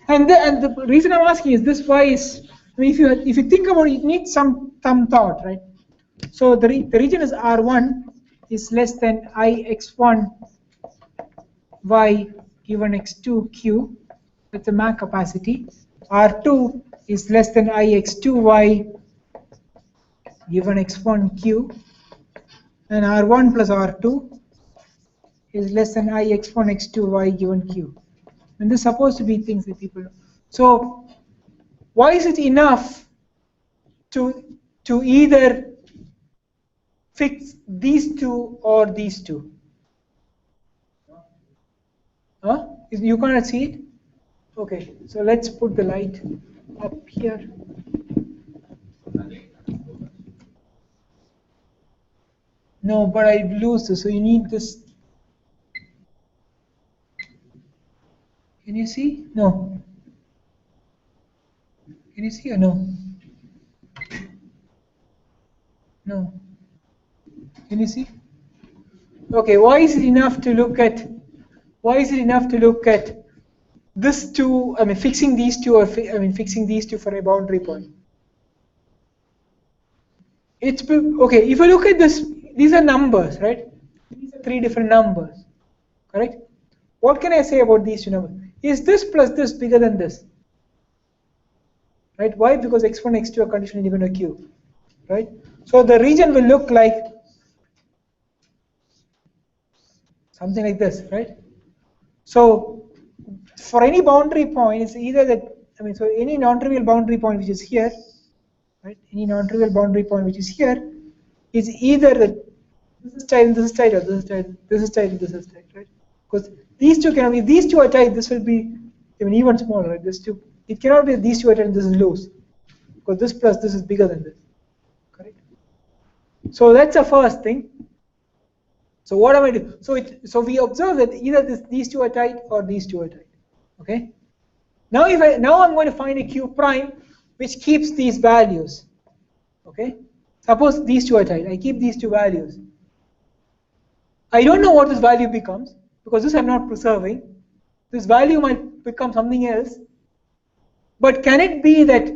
and the reason I'm asking is this why is, I mean, if you think about it, it needs some thought, right? So the region is R1 is less than Ix1 y given x2 q. That's the Mac capacity. R2 is less than Ix2 y given x1 q, and R1 plus R2 is less than Ix1 x2 y given q. And this is supposed to be things that people know. So why is it enough to either fix these two or these two? You cannot see it? Okay, so let's put the light up here. No, but I lose this, so you need this. Can you see? No. Can you see or no? No. Can you see? Okay, why is it enough to look at this two, I mean fixing these two, or fixing these two for a boundary point? It's okay, if you look at this, these are numbers, right? These are 3 different numbers, correct? What can I say about these 2 numbers? Is this plus this bigger than this? Right? Why? Because x1, x2 are conditionally given a q, right? So the region will look like something like this, right? So for any boundary point, it's either that, so any non-trivial boundary point which is here, right? Any non-trivial boundary point which is here is either that this is tight and this is tight, or this is tight, this is tight and this is tight, right? Because these two cannot be, these two are tight, this will be even smaller, right? This two, it cannot be these two are tight and this is loose, because this plus this is bigger than this, correct? So that's the first thing. So what am I doing? So we observe that either these two are tight or these two are tight. Okay. Now I'm going to find a Q prime which keeps these values. Okay. Suppose these two are tight. I keep these two values. I don't know what this value becomes because this I'm not preserving. This value might become something else. But can it be that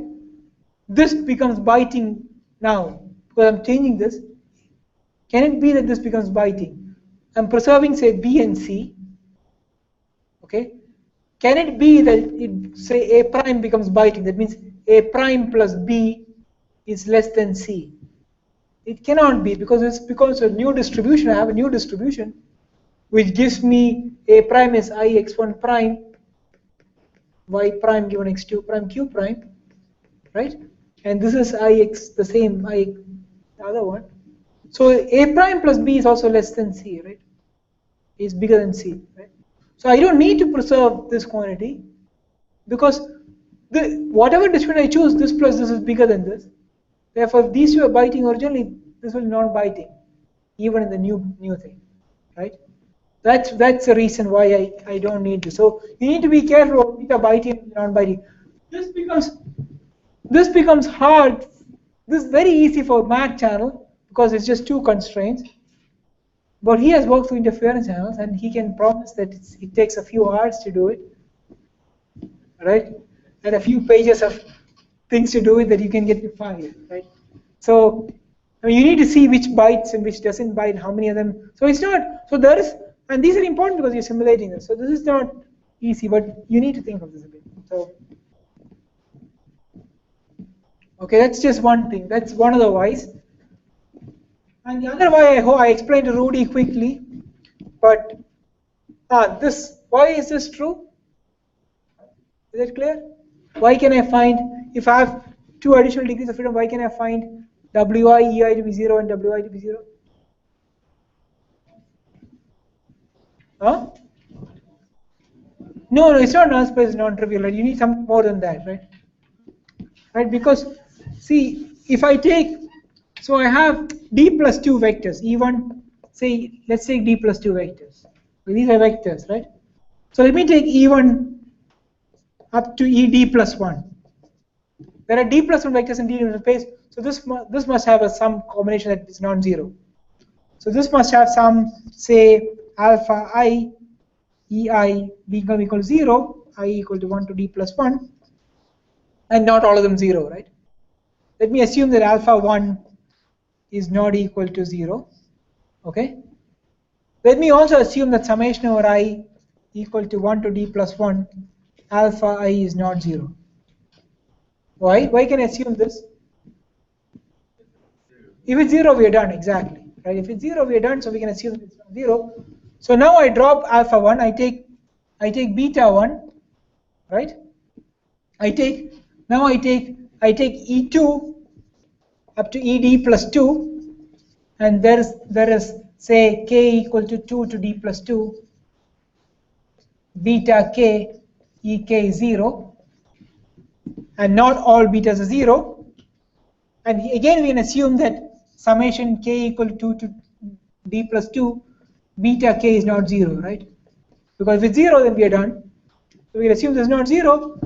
this becomes biting now because I'm changing this? Can it be that this becomes biting? I'm preserving, say, B and C. Okay. Can it be that it, say, A prime becomes biting? That means A prime plus B is less than C. It cannot be because it's because a new distribution. I have a new distribution which gives me A prime is I x1 prime, Y prime given x2 prime, Q prime, right? And this is Ix, the same I, the other one. So A prime plus B is also less than C, right? Is bigger than C, right? So I don't need to preserve this quantity because whatever distribution I choose, this plus this is bigger than this. Therefore, if these two are biting originally, this will not biting, even in the new thing, right? That's the reason why I don't need this. So you need to be careful of beta biting and non-biting. This becomes hard. This is very easy for Mac channel because it's just two constraints. But he has worked through interference channels, and he can promise that it takes a few hours to do it, right? And a few pages of things to do it that you can get to file, right? So I mean, you need to see which bites and which doesn't bite, how many of them. So it's not. So there is, and these are important because you're simulating this. So this is not easy, but you need to think of this a bit. So okay, that's just one thing. That's one of the whys. And the other why I explained to Rudy quickly, but this, why is this true? Is it clear? Why can I find, if I have two additional degrees of freedom, why can I find Wi, Ei to be 0 and Wi to be 0? Huh? No, it's not null space, non-trivial, right? You need something more than that, right? Right, because, see, if I take, so I have d plus 2 vectors, E1, say, let's take d plus 2 vectors. So these are vectors, right? So let me take E1 up to ED plus 1. There are d plus 1 vectors in d dimensional space, so this must have some combination that is non-zero. So this must have some, say, alpha I, Ei being equal to 0, I equal to 1 to d plus 1, and not all of them 0, right? Let me assume that alpha 1 is not equal to 0, okay? Let me also assume that summation over I equal to 1 to d plus 1, alpha I is not 0. Why? Why can I assume this? If it's 0, we are done, exactly. Right? If it's 0, we are done, so we can assume it's not 0. So now I drop alpha 1, I take beta 1, right? I take E2 up to ED plus 2, and there is say k equal to 2 to d plus 2, beta k ek 0, and not all betas are 0. And again, we can assume that summation k equal to 2 to d plus 2, beta k is not 0, right? Because if it's 0, then we are done. So we can assume this is not 0.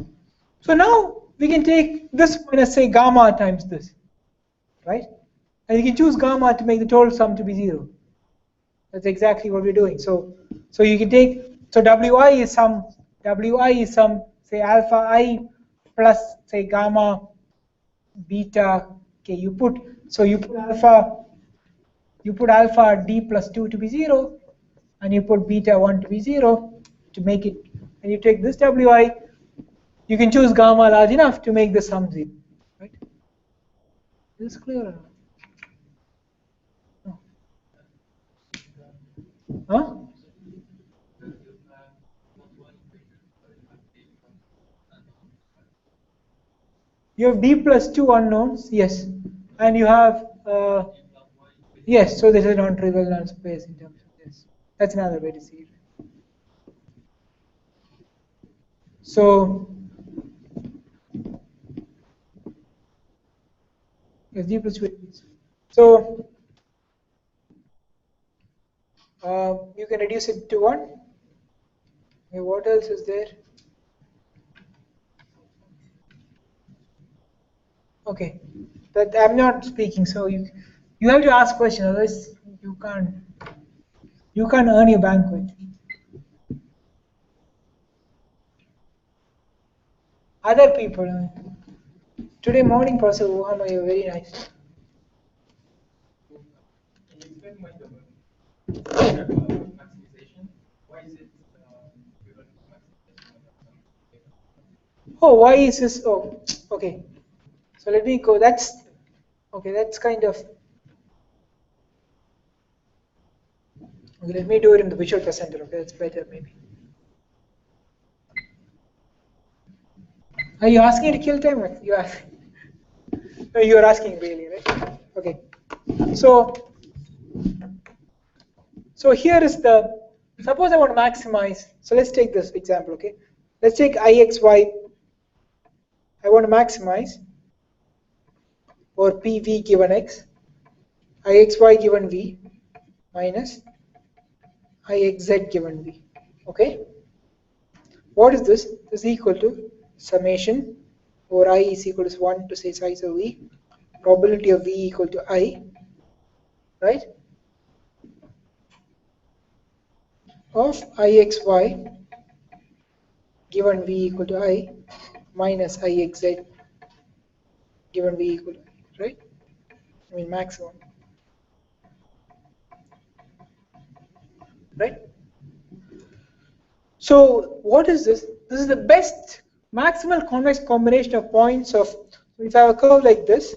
So now we can take this minus, say, gamma times this, right? And you can choose gamma to make the total sum to be 0. That's exactly what we're doing. So you can take, so Wi is some, say, alpha I plus, say, gamma beta k. You put alpha d plus 2 to be 0, and you put beta 1 to be 0 to make it, and you take this Wi. You can choose gamma large enough to make the sum 0, right? Is this clear or not? No. Huh? You have d plus 2 unknowns, yes, and you have yes. So this is non-trivial null space in terms of this. That's another way to see it. So yes, d plus 2. So You can reduce it to 1. Okay, what else is there? Okay, but I'm not speaking, so you have to ask questions, otherwise you can't earn your banquet. Other people. Today morning, Professor Ohama, you're very nice. Can you explain my maximization? Why is it given maximization? Oh, why is this? Oh, okay. So let me go. That's okay. That's kind of okay. Let me do it in the visual presenter. Okay, that's better maybe. Are you asking to kill time? Or you ask? No, you are asking really, right? Okay. So here is the. Suppose I want to maximize. So let's take this example. Okay. Let's take IXY. I want to maximize or PV given X, IXY given V minus IXZ given V. Okay. What is this? This is equal to summation or I is equal to 1 to say size of V, probability of V equal to I, right? Of IXY given V equal to I minus IXZ given V equal to I, right? I mean maximum, right? So what is this? This is the best maximal convex combination of points of, if I have a curve like this,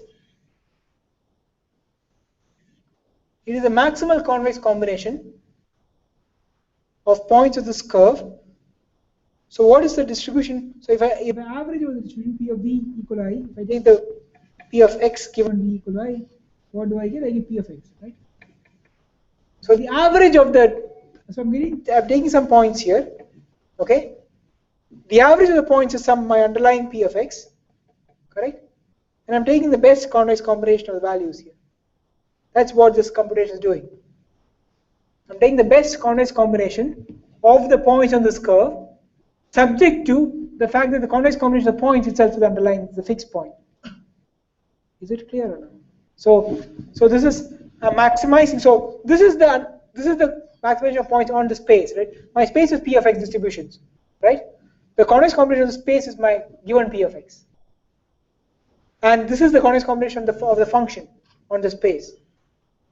it is a maximal convex combination of points of this curve. So what is the distribution? So if I average over the distribution P of V equal I, if I take the P of X given V equal I, what do I get? I get P of X, right? So the average of the, so I'm taking some points here, okay? The average of the points is my underlying P of X, correct? And I'm taking the best convex combination of the values here. That's what this computation is doing. I'm taking the best convex combination of the points on this curve, subject to the fact that the convex combination of the points itself is underlying the fixed point. Is it clear or not? So this is maximizing. So this is the maximization of points on the space, right? My space is P of X distributions, right? The convex combination of the space is my given P of X, and this is the convex combination of the function on the space.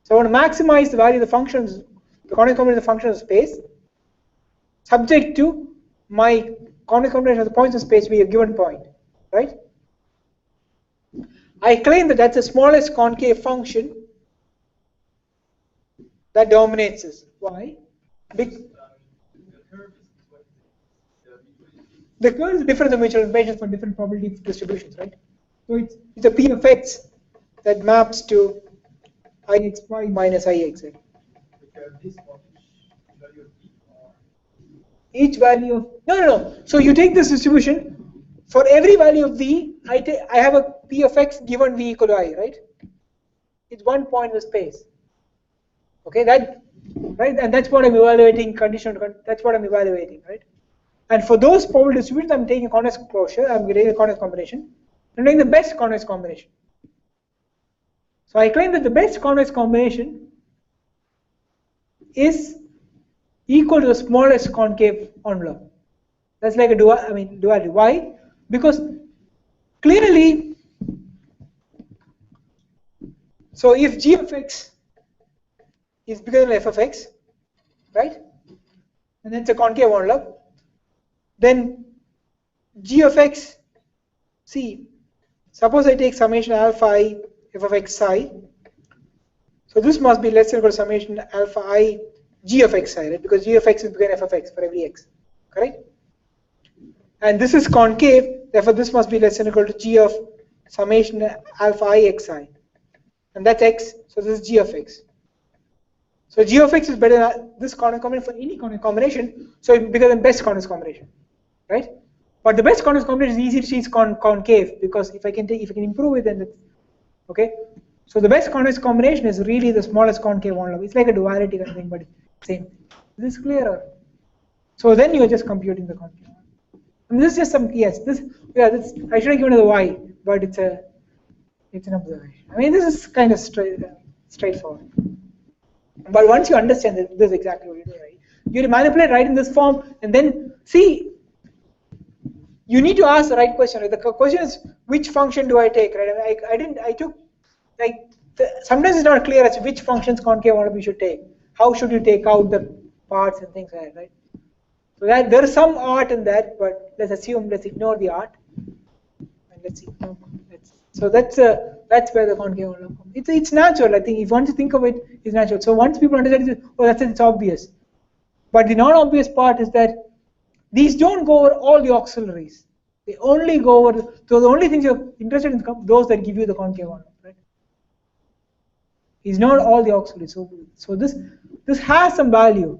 So I want to maximize the value of the functions, the convex combination of the function of the space, subject to my convex combination of the points in space be a given point, right? I claim that that's the smallest concave function that dominates this. Why? The curve is different than mutual information for different probability distributions, right? So it's a P of X that maps to IXY minus IXZ. Each value of no. So you take this distribution. For every value of V, I have a P of X given V equal to I, right? It's one point in the space. Okay, that right, and that's what I'm evaluating that's what I'm evaluating, right? And for those probability distributions, I'm taking a convex closure, I'm getting a convex combination, I'm taking the best convex combination. So I claim that the best convex combination is equal to the smallest concave envelope. That's like a duality. Why? Because clearly, so if g of x is bigger than f of x, right? And that's a concave envelope, then g of x, see, suppose I take summation alpha I f of x psi, so this must be less than or equal to summation alpha I g of x psi, right? Because g of x is bigger than f of x for every x, correct? And this is concave, therefore this must be less than or equal to g of summation alpha I xi, and that's x, so this is g of x. So g of x is better than this convex combination for any convex combination, so it's bigger than best convex combination, right? But the best convex combination is easy to see it's concave, because if I can improve it, then it's okay. So the best convex combination is really the smallest concave envelope. It's like a duality kind of thing, but Same thing. Is this clearer? So then you're just computing the concave envelope. And this is just some, yes, this, yeah, this, I should have given it the y, but it's an observation. I mean, this is kind of straightforward. But once you understand that this is exactly what you do, right? You manipulate right in this form, and then see, you need to ask the right question. Right? The question is, which function do I take? Right? I mean, I took, like, sometimes it's not clear as to which functions concave envelope you should take. How should you take out the parts and things like that, right? So that there is some art in that, but let's ignore the art, and let's see. So that's where the concave envelope comes. It's natural. I think if once you think of it, it's natural. So once people understand it, oh, that's it, it's obvious. But the non-obvious part is that these don't go over all the auxiliaries. They only go over. So the only things you're interested in those that give you the concave envelope, right? Is not all the auxiliaries. So this has some value.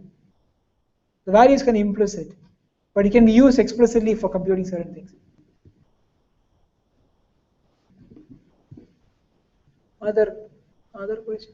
The value is kind of implicit, but it can be used explicitly for computing certain things. Other question?